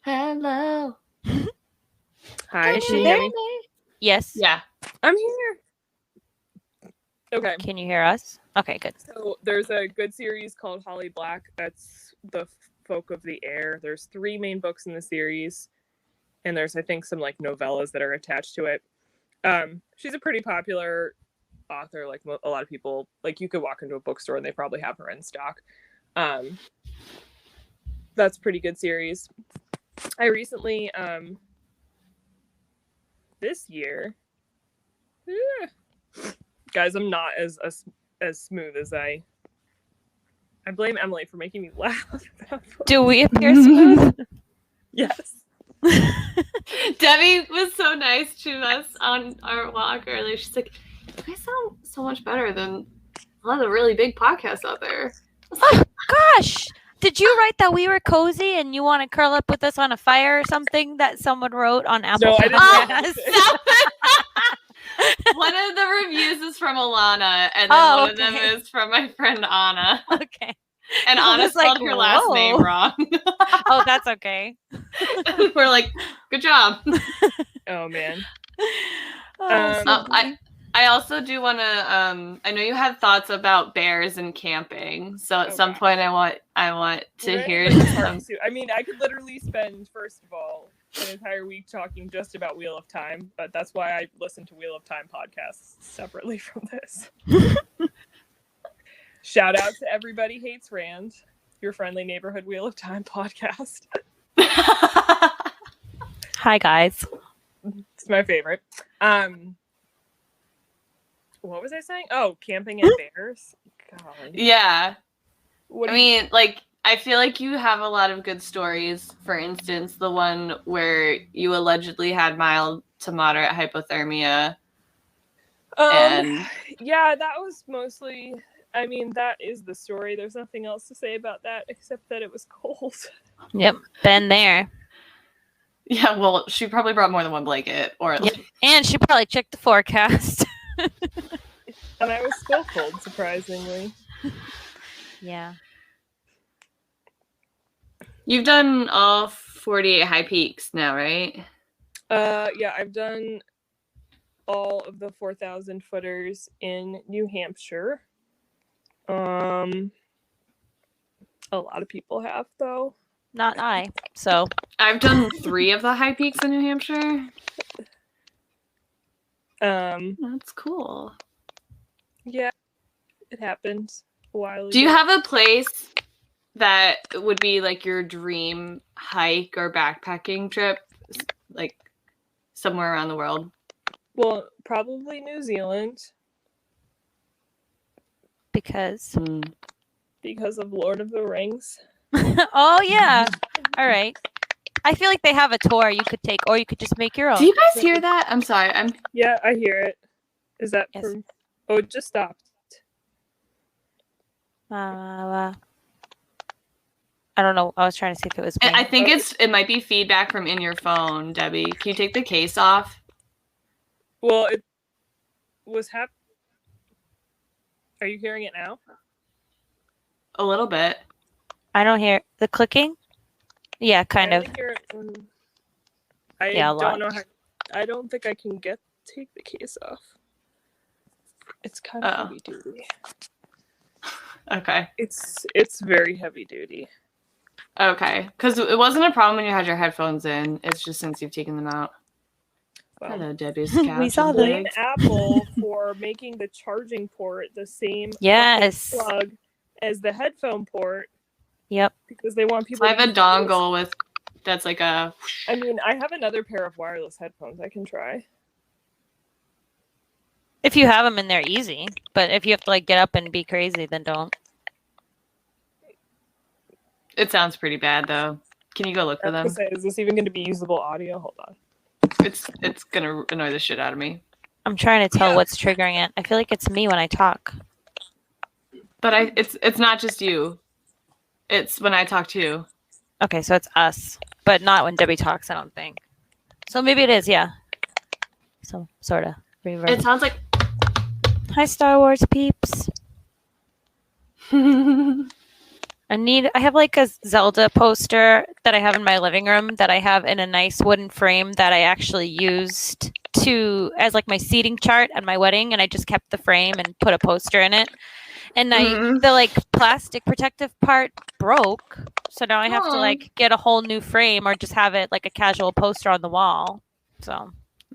Hello. Hi, can you hear me? Yes. Yeah. I'm here. Okay. Can you hear us? Okay, good. So there's a good series called Holly Black. That's the Folk of the Air. There's 3 main books in the series, and there's I think some like novellas that are attached to it. She's a pretty popular author. Like a lot of people, like you could walk into a bookstore and they probably have her in stock. That's a pretty good series. I recently this year Guys, I'm not as smooth as I blame Emily for making me laugh. Do we appear smooth? Yes. Debbie was so nice to us on our walk earlier. She's like, "You guys sound so much better than a lot of the really big podcasts out there." Oh, gosh. Did you write that we were cozy and you want to curl up with us on a fire or something that someone wrote on Apple No, I Podcasts? One of the reviews is from Alana, and then one of them is from my friend Anna. Okay. And Anna spelled her last name wrong. Oh, that's okay. We're like, good job. Oh, man. I also do want to. I know you had thoughts about bears and camping, so at some point I want to hear some. I mean, I could literally spend, first of all, an entire week talking just about Wheel of Time, but that's why I listen to Wheel of Time podcasts separately from this. Shout out to Everybody Hates Rand, your friendly neighborhood Wheel of Time podcast. Hi, guys. It's my favorite. What was I saying? Oh, camping and bears. God. Yeah. I feel like you have a lot of good stories. For instance, the one where you allegedly had mild to moderate hypothermia. Yeah, that was mostly. I mean, that is the story. There's nothing else to say about that except that it was cold. Yep, been there. Yeah, well, she probably brought more than one blanket, and she probably checked the forecast. And I was still cold, surprisingly. Yeah. You've done all 48 high peaks now, right? Yeah, I've done all of the 4,000 footers in New Hampshire. A lot of people have, though. Not I. So I've done 3 of the high peaks in New Hampshire. That's cool. Yeah, it happened a while ago. Do you have a place that would be like your dream hike or backpacking trip, like somewhere around the world? Well, probably New Zealand. Because of Lord of the Rings. Oh, yeah. All right. I feel like they have a tour you could take, or you could just make your own. Do you guys hear that? I'm sorry. Yeah, I hear it. Is that from... Oh, it just stopped. I don't know. I was trying to see if it was me. I think it might be feedback from in your phone, Debbie. Can you take the case off? Well, it was Are you hearing it now? A little bit. I don't hear the clicking. Yeah, kind of. I don't know how. I don't think I can take the case off. It's kind of heavy duty. Okay. It's very heavy duty. Okay, because it wasn't a problem when you had your headphones in. It's just since you've taken them out. Well, hello, Debbie's couch. We saw blame Apple for making the charging port the same plug as the headphone port. Yep. Because they want people. I have a dongle that's like a. I mean, I have another pair of wireless headphones I can try. If you have them in there, easy. But if you have to get up and be crazy, then don't. It sounds pretty bad, though. Can you go look for them? Is this even going to be usable audio? Hold on. It's gonna annoy the shit out of me. I'm trying to tell what's triggering it. I feel like it's me when I talk. But it's not just you. It's when I talk to you. Okay, so it's us, but not when Debbie talks, I don't think. So maybe it is, yeah. So sort of. Reverb. It sounds like. Hi, Star Wars peeps. I have a Zelda poster that I have in my living room that I have in a nice wooden frame that I actually used as my seating chart at my wedding, and I just kept the frame and put a poster in it. And the plastic protective part broke, so now I have to get a whole new frame or just have it like a casual poster on the wall. So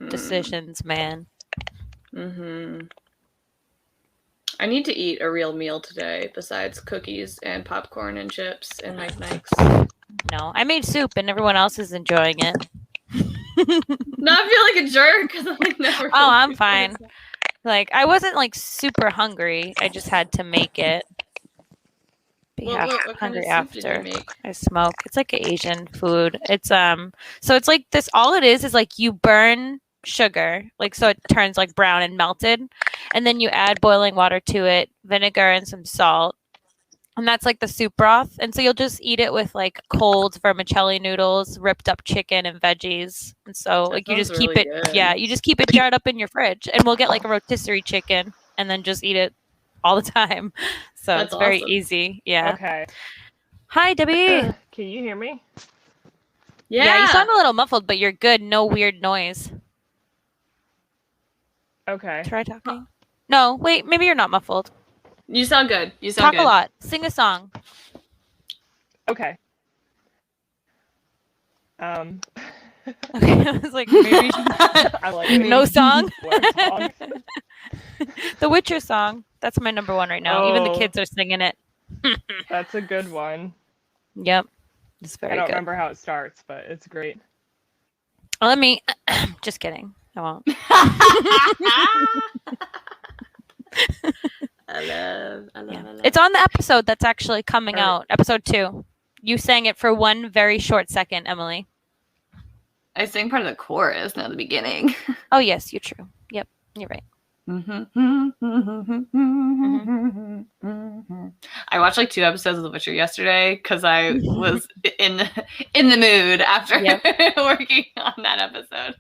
decisions, man. I need to eat a real meal today besides cookies and popcorn and chips and Mike Nikes. No, I made soup and everyone else is enjoying it. Not feel like a jerk because I like never. Oh, I'm fine. Like, I wasn't like super hungry. I just had to make it. Be What kind of soup did you make? I smoke. It's like Asian food. It's so it's like this. All it is like you burn sugar, like so it turns like brown and melted, and then you add boiling water to it, vinegar and some salt. And that's like the soup broth. And so you'll just eat it with like cold vermicelli noodles, ripped up chicken and veggies. And so like you just keep it you just keep it jarred up in your fridge. And we'll get like a rotisserie chicken and then just eat it all the time. So it's very easy. Yeah. Okay. Hi, Debbie. Can you hear me? Yeah, you sound a little muffled, but you're good. No weird noise. Okay. Try talking. No, wait, maybe you're not muffled. You sound good. You sound Talk a lot. Sing a song. Okay. Okay, I was like, maybe I like it. no song. Song? The Witcher song. That's my number one right now. Even the kids are singing it. That's a good one. Yep. It's very good. I don't remember how it starts, but it's great. Let me. Just kidding. I won't. I love. It's on the episode that's actually coming out. Episode 2. You sang it for one very short second, Emily. I sang part of the chorus, not the beginning. Oh, yes, you're true. Yep, you're right. I watched like 2 episodes of The Witcher yesterday because I was in the mood after working on that episode.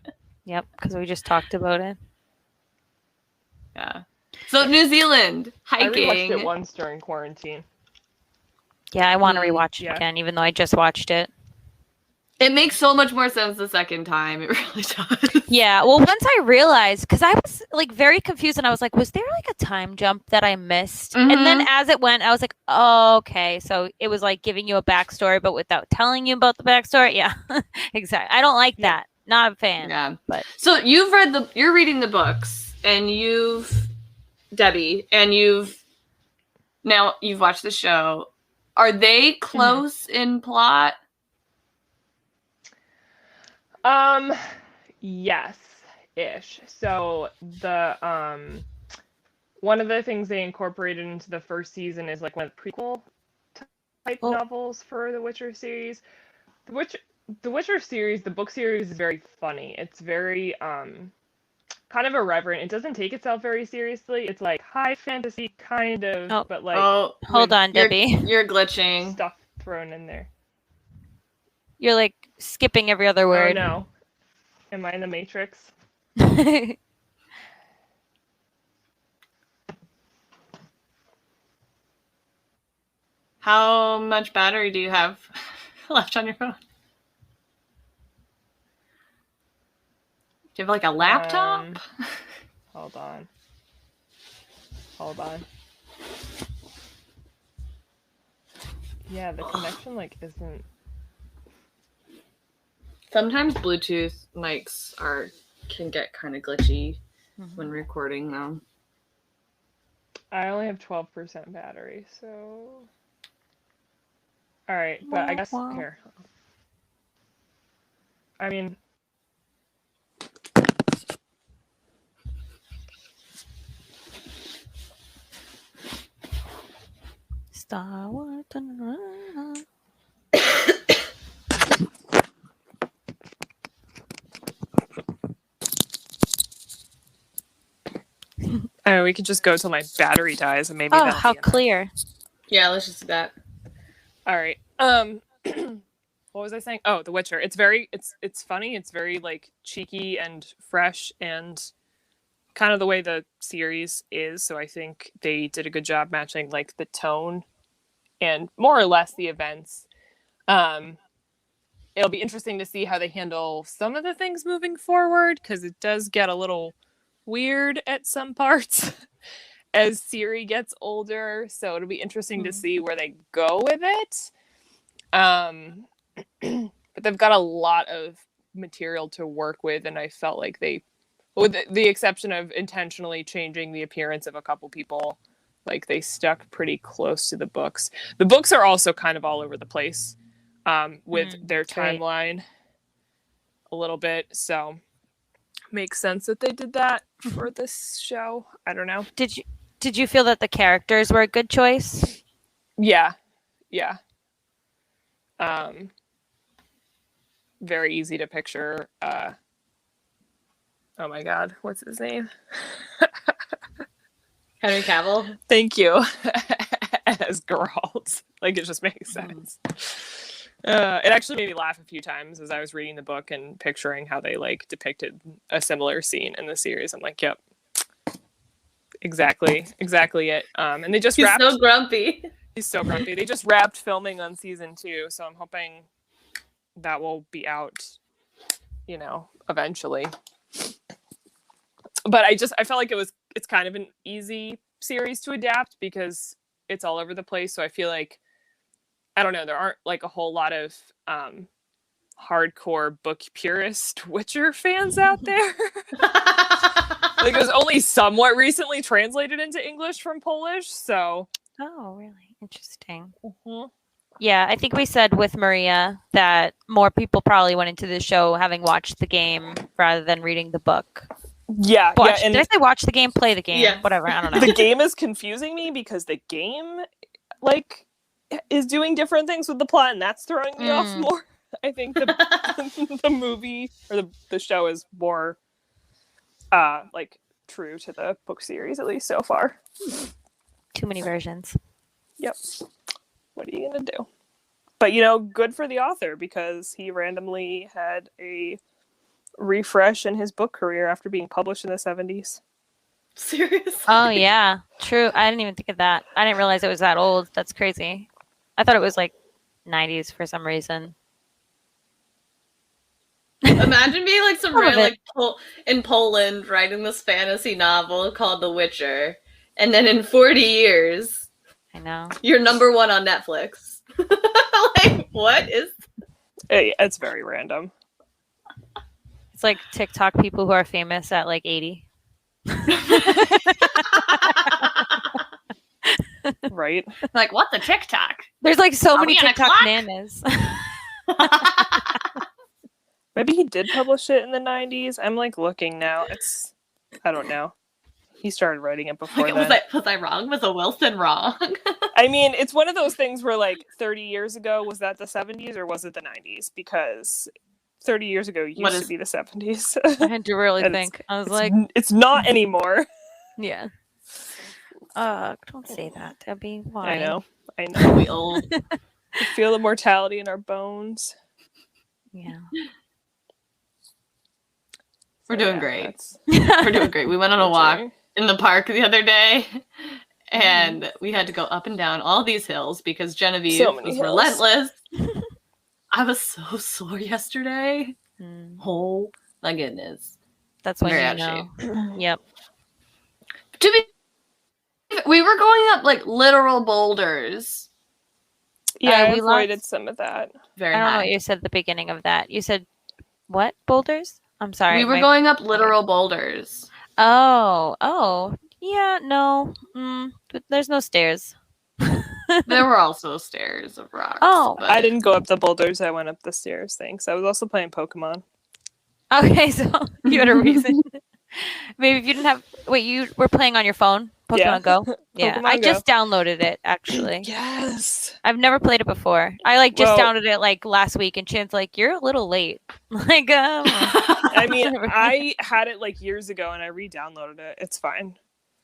Yep, because we just talked about it. Yeah. So New Zealand hiking. I rewatched it once during quarantine. Yeah, I want to rewatch it again, even though I just watched it. It makes so much more sense the second time. It really does. Yeah. Well, once I realized, because I was like very confused, and I was like, was there like a time jump that I missed? And then as it went, I was like, oh, okay. So it was like giving you a backstory, but without telling you about the backstory. Yeah, exactly. I don't like that. Not a fan. Yeah. But so you're reading the books, and Debbie, and you've watched the show. Are they close in plot? Yes-ish. So the one of the things they incorporated into the first season is like one of the prequel type novels for the Witcher series. The Witcher series, the book series is very funny. It's very kind of irreverent. It doesn't take itself very seriously. It's like high fantasy kind of, but like hold on, Debbie. You're glitching. Stuff thrown in there. You're like skipping every other word. Oh no. Am I in the Matrix? How much battery do you have left on your phone? Do you have like a laptop? Hold on. Yeah, the connection like isn't. Sometimes Bluetooth mics can get kind of glitchy when recording them. I only have 12% battery, so. All right, but I guess here. I mean. Star Wars. We could just go till my battery dies and maybe. Oh, how clear! Yeah, let's just do that. All right. What was I saying? Oh, The Witcher. It's funny. It's very like cheeky and fresh and kind of the way the series is. So I think they did a good job matching like the tone and more or less the events. It'll be interesting to see how they handle some of the things moving forward because it does get a little weird at some parts as Ciri gets older. So it'll be interesting to see where they go with it. But they've got a lot of material to work with, and I felt like they, with the exception of intentionally changing the appearance of a couple people, like they stuck pretty close to the books. The books are also kind of all over the place with their timeline. a little bit, so makes sense that they did that for this show. I don't know. Did you feel that the characters were a good choice? Yeah. Very easy to picture. Oh my God, what's his name? Henry Cavill. Thank you. As Geralt, like it just makes sense. It actually made me laugh a few times as I was reading the book and picturing how they like depicted a similar scene in the series. I'm like, yep, exactly it. And they just He's so grumpy. He's so grumpy. They just wrapped filming on season 2, so I'm hoping that will be out, eventually. But I felt like it's kind of an easy series to adapt because it's all over the place. So I feel like, I don't know, there aren't like a whole lot of hardcore book purist Witcher fans out there. Like it was only somewhat recently translated into English from Polish, so. Oh, really? Interesting. Mm-hmm. Yeah, I think we said with Maria that more people probably went into the show having watched the game rather than reading the book. Yeah. Did I say watch the game, play the game? Yeah. Whatever, I don't know. The game is confusing me because the game, like, is doing different things with the plot, and that's throwing me off more. I think the movie or the show is more, like, true to the book series, at least so far. Too many versions. Yep. What are you gonna do? But good for the author because he randomly had a refresh in his book career after being published in the 70s. Seriously? Oh yeah, true. I didn't even think of that. I didn't realize it was that old. That's crazy. I thought it was like 90s for some reason. Imagine being like some random in Poland writing this fantasy novel called The Witcher, and then in 40 years, I know, you're number 1 on Netflix. Like, what is? It's very random. It's like TikTok people who are famous at like 80. Right? Like, what the TikTok? There's like so many TikTok nanas. Maybe he did publish it in the 90s. I'm like looking now. I don't know. He started writing it before then. Was I wrong? Was a Wilson wrong? I mean, it's one of those things where like 30 years ago, was that the 70s or was it the 90s? Because 30 years ago used to be the 70s. I had to really think. I was like, it's not anymore. Yeah. Don't say that, Debbie. Why? I know. We old. We feel the mortality in our bones. Yeah. We're doing great. We're doing great. We went on a walk in the park the other day, and we had to go up and down all these hills because Genevieve was relentless. I was so sore yesterday. Oh my goodness. That's when you know. Yep. We were going up like literal boulders. Yeah, I avoided some of that. I don't know what you said at the beginning of that. You said what? Boulders? I'm sorry. We were going up literal boulders. Oh. Yeah, no. But there's no stairs. There were also stairs of rocks. Oh. But... I didn't go up the boulders. I went up the stairs, thanks. I was also playing Pokemon. Okay, so you had a reason. Maybe if you didn't have... Wait, you were playing on your phone? Pokemon Go? Yeah, Pokemon I Go. just downloaded it, actually. Yes. I've never played it before. I just downloaded it like last week, and Chin's like, "You're a little late." Like, I mean, I had it like years ago, and I re-downloaded it. It's fine.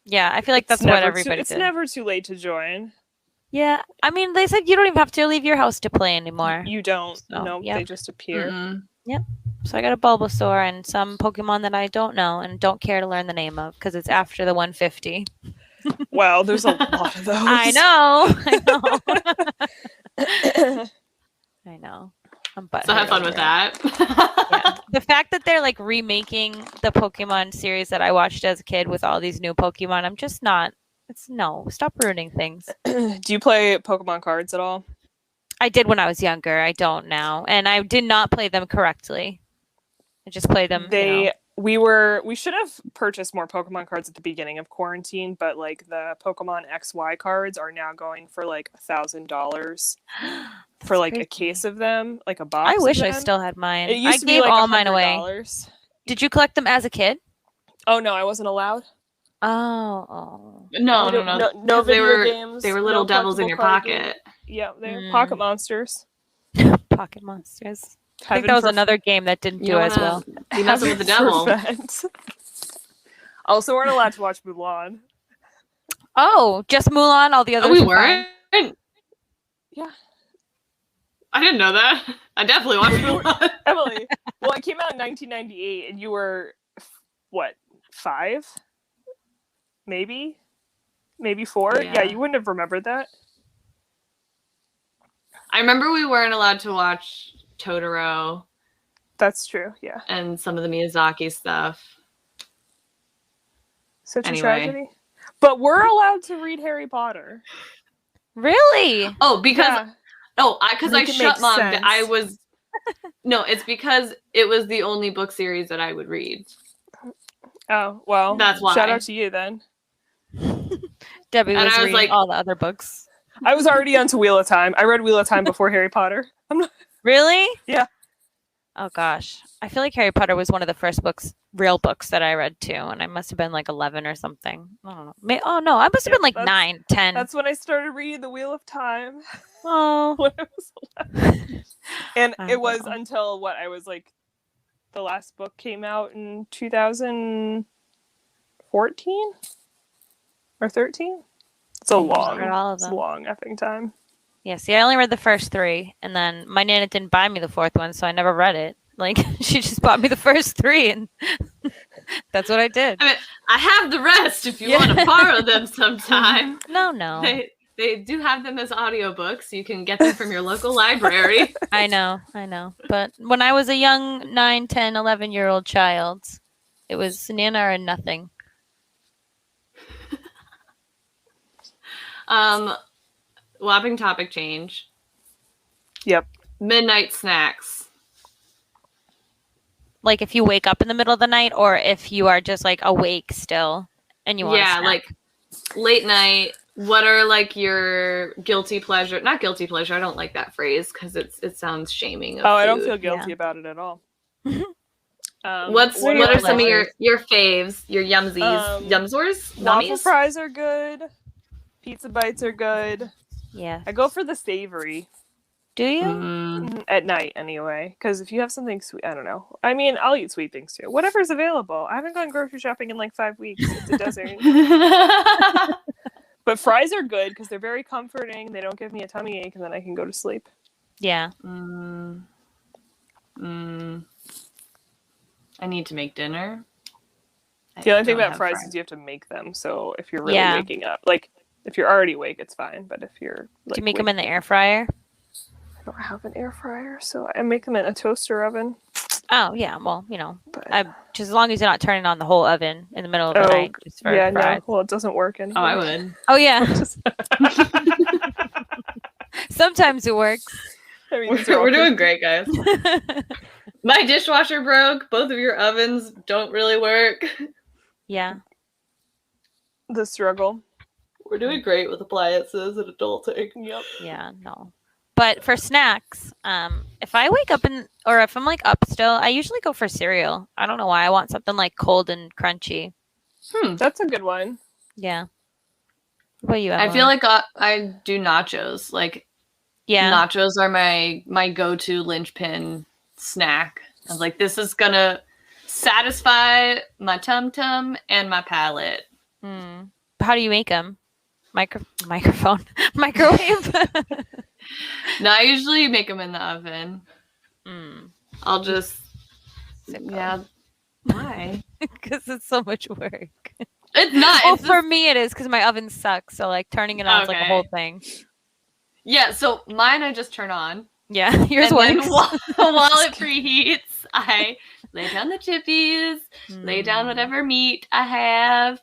Yeah, I feel like that's what everybody It's did. never too late to join. Yeah, I mean, they said you don't even have to leave your house to play anymore. You don't. So, no, yep. They just appear. Mm-hmm. Yep. So I got a Bulbasaur and some Pokemon that I don't know and don't care to learn the name of because it's after the 150. Wow, there's a lot of those. I know. I know. So have fun with that. Yeah. The fact that they're like remaking the Pokemon series that I watched as a kid with all these new Pokemon, I'm just not. Stop ruining things. Do you play Pokemon cards at all? I did when I was younger. I don't now, and I did not play them correctly. I just play them. They we should have purchased more Pokemon cards at the beginning of quarantine, but like the Pokemon XY cards are now going for like $1,000 for like crazy. a case of them, like a box. I wish of I them. still had mine. It used I to gave be like all mine away. $100. Did you collect them as a kid? Oh no, I wasn't allowed. Oh. No video games. They were little devils in your pocket. Yeah, they're pocket monsters. Pocket monsters. I think that was another game that didn't do as well. Be messing with the devil. Also, weren't allowed to watch Mulan. Oh, just Mulan? All the others we weren't? Yeah. I didn't know that. I definitely watched Mulan. Emily, well, it came out in 1998, and you were, what, 5? Maybe 4? Yeah, you wouldn't have remembered that. I remember we weren't allowed to watch Totoro. That's true, yeah. And some of the Miyazaki stuff. Such a tragedy. But we're allowed to read Harry Potter. Really? Oh, because I shut Mom. I was no, it's because it was the only book series that I would read. Oh, well, that's why. Shout out to you then. Debbie was reading like, all the other books. I was already onto Wheel of Time. I read Wheel of Time before Harry Potter. Really? Yeah. Oh gosh, I feel like Harry Potter was one of the first real books that I read too, and I must have been like 11 or something. I don't know. Oh no, I must have been like 9, 10. That's when I started reading the Wheel of Time. Oh. When I was 11. And it was until I was like, the last book came out in 2014 or 13. It's a long effing time. Yeah, see, I only read the first 3, and then my Nana didn't buy me the 4th one, so I never read it. Like, she just bought me the first 3, and that's what I did. I mean, I have the rest if you want to borrow them sometime. No. They do have them as audiobooks. You can get them from your local library. I know. But when I was a young 9, 10, 11-year-old child, it was Nana or nothing. Whopping topic change. Yep. Midnight snacks. Like if you wake up in the middle of the night, or if you are just like awake still and you want to snack. Like late night. What are like your guilty pleasure? Not guilty pleasure. I don't like that phrase because it sounds shaming. I don't feel guilty about it at all. What are some of your faves? Your yumsies? Yumsors? Waffle fries are good. Pizza bites are good. Yeah. I go for the savory. Do you? At night, anyway. Because if you have something sweet, I don't know. I mean, I'll eat sweet things too. Whatever's available. I haven't gone grocery shopping in like 5 weeks. It's a desert. But fries are good because they're very comforting. They don't give me a tummy ache, and then I can go to sleep. Yeah. I need to make dinner. The only thing about fries is you have to make them. So if you're really waking up, like if you're already awake, it's fine. But if you're like, do you make them in the air fryer? I don't have an air fryer, so I make them in a toaster oven. Oh yeah, well just as long as you're not turning on the whole oven in the middle of the night. Just for fries. No. Well, it doesn't work anymore. Oh, I would. Oh yeah. Sometimes it works. I mean, we're doing great, guys. My dishwasher broke. Both of your ovens don't really work. Yeah. The struggle. We're doing great with appliances and adulting. Yep. Yeah, no. But for snacks, if I wake up or if I'm like up still, I usually go for cereal. I don't know why. I want something like cold and crunchy. That's a good one. Yeah. What about you, Emily? I feel like I do nachos. Like, nachos are my go-to linchpin snack. I was like, this is gonna satisfy my tum-tum and my palate. How do you make them? Microphone? Microwave? No, I usually make them in the oven. I'll just... Yeah. Why? Because it's so much work. It's not. Well, for me it is because my oven sucks. So like turning it on is like a whole thing. Yeah, so mine I just turn on. Yeah, yours works. While it preheats, I lay down the chippies, lay down whatever meat I have,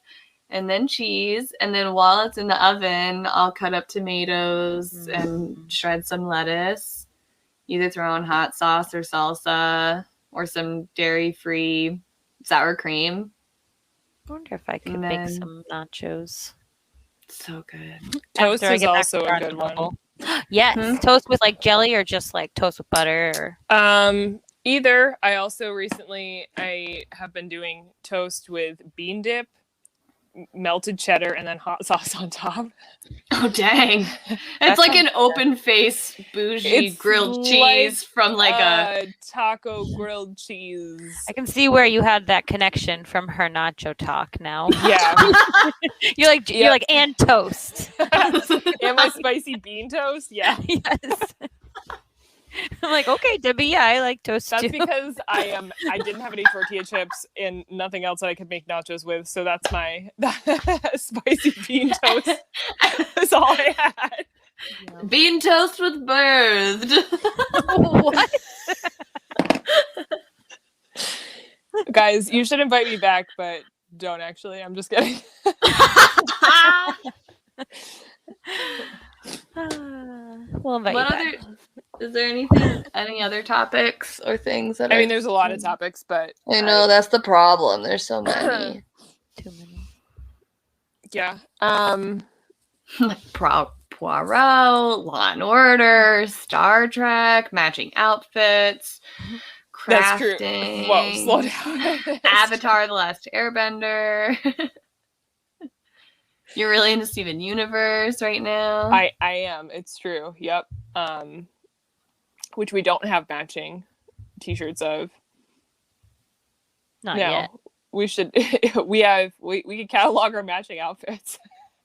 and then cheese. And then while it's in the oven, I'll cut up tomatoes and shred some lettuce. Either throw in hot sauce or salsa or some dairy-free sour cream. I wonder if I could make some nachos. So good. Toast is also a good one. Yes, toast with like jelly or just like toast with butter. Either. I also recently have been doing toast with bean dip, melted cheddar, and then hot sauce on top. Oh dang! It's like an open face bougie grilled cheese from like a taco grilled cheese. I can see where you had that connection from her nacho talk now. Yeah. you're like and toast. And my spicy bean toast. Yeah. Yes. I'm like, okay, Debbie, yeah, I like toast That's too. because I didn't have any tortilla chips and nothing else that I could make nachos with, so that's my spicy bean toast. That's all I had. Bean toast with birthed. What? Guys, you should invite me back, but don't actually. I'm just kidding. We'll invite you back. Is there any other topics or things that I mean, there's a lot of topics, but I know that's the problem. There's so many. Too many. Yeah. Like Poirot, Law and Order, Star Trek, matching outfits, crafting. That's true. Whoa, slow down. Avatar: The Last Airbender. You're really into Steven Universe right now. I am. It's true. Yep. Which we don't have matching t-shirts of. Not yet. We should. We can catalog our matching outfits.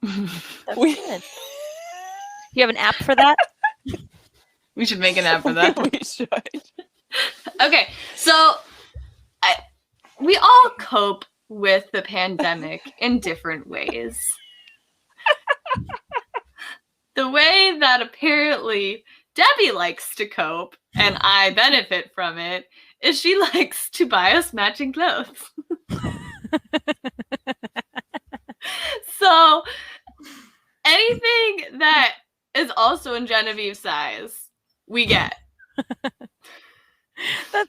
That's good. You have an app for that? We should make an app for that. We should. Okay, so we all cope with the pandemic in different ways. The way that apparently Debbie likes to cope, and I benefit from it, is she likes to buy us matching clothes. So anything that is also in Genevieve's size, we get.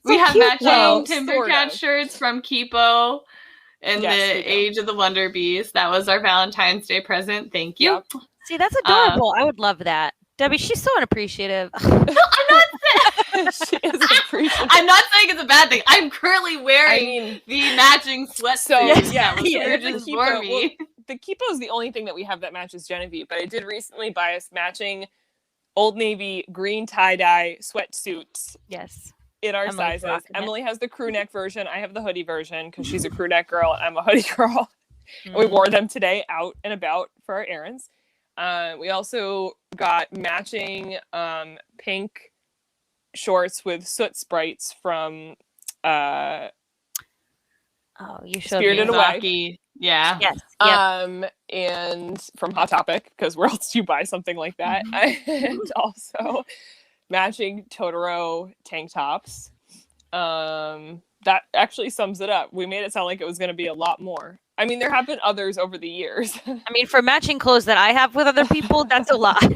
We have matching Timbercat shirts from Kipo in the Age of the Wonder Beast. That was our Valentine's Day present. Thank you. Yep. See, that's adorable. I would love that. Debbie, she's so unappreciative. No, I'm not saying She is appreciative. I'm not saying it's a bad thing. I'm currently wearing the matching sweatsuit. So yeah, just for me. The Kipo is the only thing that we have that matches Genevieve, but I did recently buy us matching Old Navy green tie-dye sweatsuits. Yes. In our sizes. Emily has the crew neck version. I have the hoodie version because she's a crew neck girl and I'm a hoodie girl. And we wore them today out and about for our errands. We also got matching pink shorts with soot sprites from you showed Spirited me. Away. Yeah. Yes. Yep. And from Hot Topic, because where else do you buy something like that? And also matching Totoro tank tops. That actually sums it up. We made it sound like it was going to be a lot more. I mean, there have been others over the years. I mean, for matching clothes that I have with other people, that's a lot. I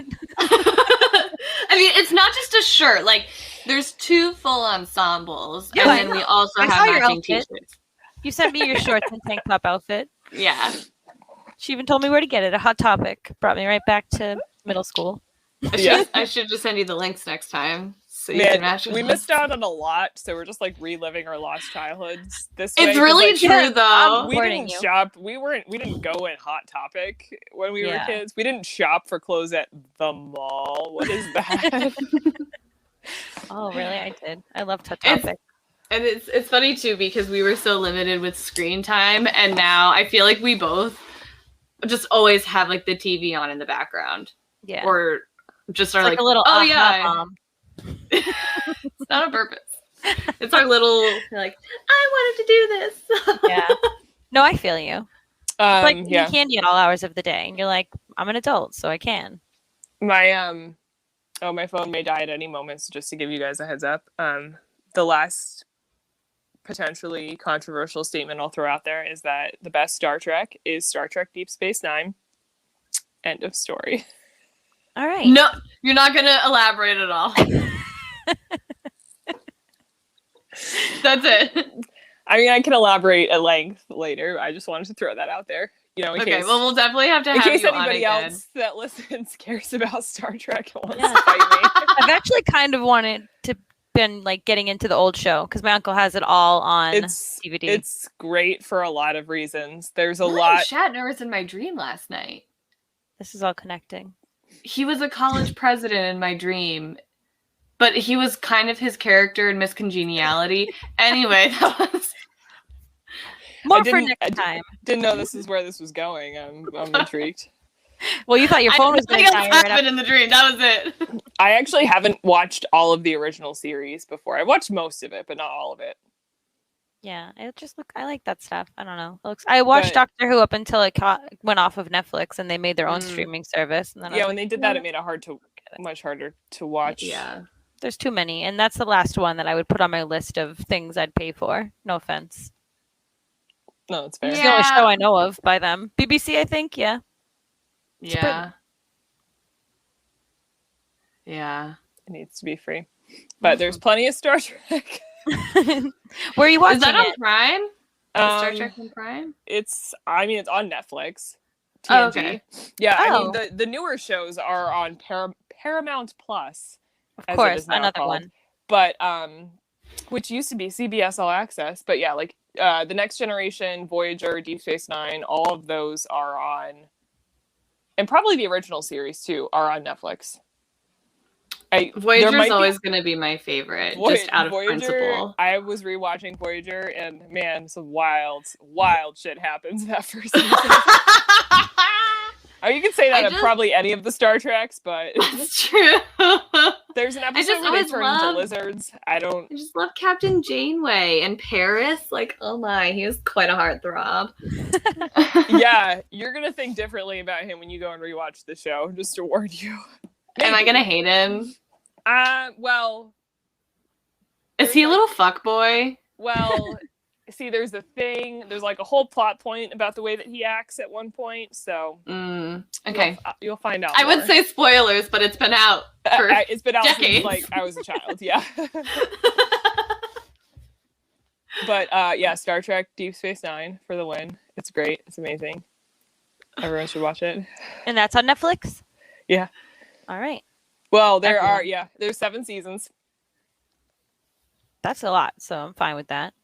mean, it's not just a shirt. Like, there's 2 full ensembles, and then we also have matching t-shirts. You sent me your shorts and tank top outfit. Yeah. She even told me where to get it. A Hot Topic brought me right back to middle school. I should just send you the links next time. So you can match we missed out on a lot, so we're just like reliving our lost childhoods this way. It's really true though. We didn't shop. We didn't go in Hot Topic when we were kids. We didn't shop for clothes at the mall. What is that? Oh, really? I did. I loved Hot Topic. And it's funny too because we were so limited with screen time, and now I feel like we both just always have like the TV on in the background. Yeah. Or just are like a little mom. It's not on purpose. It's our little like I wanted to do this. Yeah. No, I feel you. Like you candy at all hours of the day, and you're like, I'm an adult, so I can. My my phone may die at any moment. So just to give you guys a heads up, the last potentially controversial statement I'll throw out there is that the best Star Trek is Star Trek Deep Space Nine. End of story. All right. No, you're not going to elaborate at all. That's it. I mean, I can elaborate at length later. I just wanted to throw that out there. In Okay, case, well, we'll definitely have to have case you on anybody again. else that listens cares about Star Trek and wants to fight me. I've actually kind of wanted to been like getting into the old show because my uncle has it all on DVD. It's great for a lot of reasons. There's a William lot. Shatner was in my dream last night. This is all connecting. He was a college president in my dream, but he was kind of his character in Miss Congeniality. Anyway, that was more for next time. Didn't know this is where this was going. I'm intrigued. Well, you thought your phone was going to die right happened in the dream. That was it. I actually haven't watched all of the original series before. I watched most of it, but not all of it. Yeah, it just I like that stuff. I don't know. I watched Doctor Who up until it went off of Netflix and they made their own streaming service. And then when they did that, it made it much harder to watch. Yeah. There's too many, and that's the last one that I would put on my list of things I'd pay for. No offense. No, it's fair. It's the only show I know of by them. BBC, I think, yeah. Yeah. Yeah. It needs to be free. But there's plenty of Star Trek. Where are you watching Is that on it? Prime? Star Trek on Prime? It's on Netflix. TNG. Oh, okay. Yeah, I mean the newer shows are on Paramount Plus. Of course, another one. But which used to be CBS All Access, but yeah, like the Next Generation, Voyager, Deep Space Nine, all of those are on, and probably the original series too are on Netflix. Voyager's always going to be my favorite, just out of principle. I was rewatching Voyager, and man, some wild shit happens in that first season. You can say that of probably any of the Star Treks, but it's true. There's an episode where they turn into lizards. I just love Captain Janeway and Paris. Like, oh my, he was quite a heartthrob. Yeah, you're gonna think differently about him when you go and rewatch the show. Just to warn you. Maybe. Am I gonna hate him? Well, is he a little fuckboy? Well. See, there's like a whole plot point about the way that he acts at one point, so okay, you'll find out. I would say spoilers, but it's been out for it's been out decades. Since like I was a child, yeah. But yeah, Star Trek Deep Space Nine for the win. It's great. It's amazing. Everyone should watch it. And that's on Netflix? Yeah. All right. Well, there's 7 seasons. That's a lot, so I'm fine with that.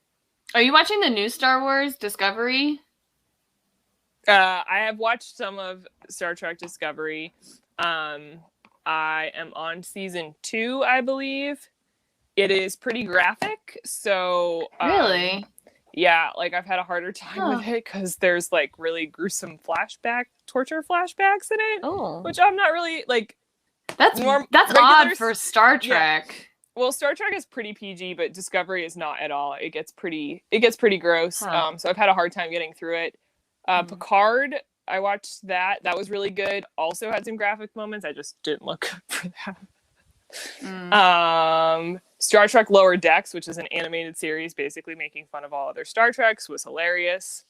Are you watching the new Star Wars Discovery? I have watched some of Star Trek Discovery. I am on season 2, I believe. It is pretty graphic, so really, yeah. Like I've had a harder time with it because there's like really gruesome torture flashbacks in it, which I'm not really like. That's odd for Star Trek. Yeah. Well, Star Trek is pretty PG, but Discovery is not at all. It gets pretty gross. So I've had a hard time getting through it. Picard, I watched that. That was really good. Also had some graphic moments. I just didn't look for that. Star Trek Lower Decks, which is an animated series basically making fun of all other Star Treks, was hilarious.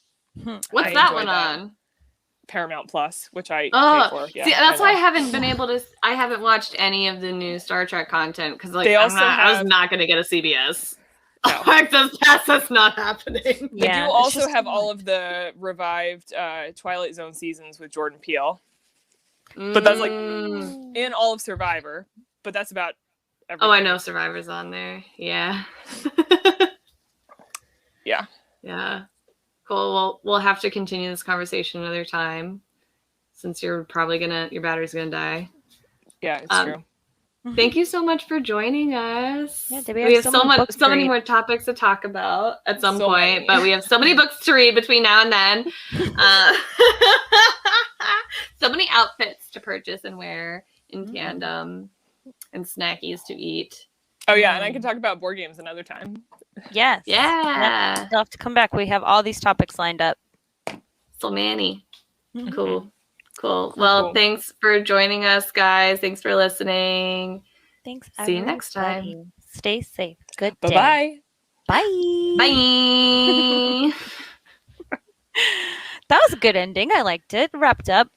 What's that one on? Paramount Plus, which I pay for. Yeah, see, that's why I haven't been able to. I haven't watched any of the new Star Trek content because, like, I was not going to get a CBS. No. Access Pass. That's not happening. They do also have all of the revived Twilight Zone seasons with Jordan Peele, but that's like in all of Survivor. But that's about everything. Oh, I know Survivor's on there. Yeah. Yeah. Yeah. Cool. Well, we'll have to continue this conversation another time, since your battery's gonna die. Yeah, it's true. Thank you so much for joining us. Yeah, we have so many more topics to talk about at some point, but we have so many books to read between now and then. So many outfits to purchase and wear in tandem, and snackies to eat. Oh yeah, and I can talk about board games another time. Yes. Yeah. You'll have to come back. We have all these topics lined up. So many. Cool. Well, thanks for joining us, guys. Thanks for listening. Thanks. See you next time. Stay safe. Good day. Bye-bye. Bye. Bye. That was a good ending. I liked it. Wrapped up.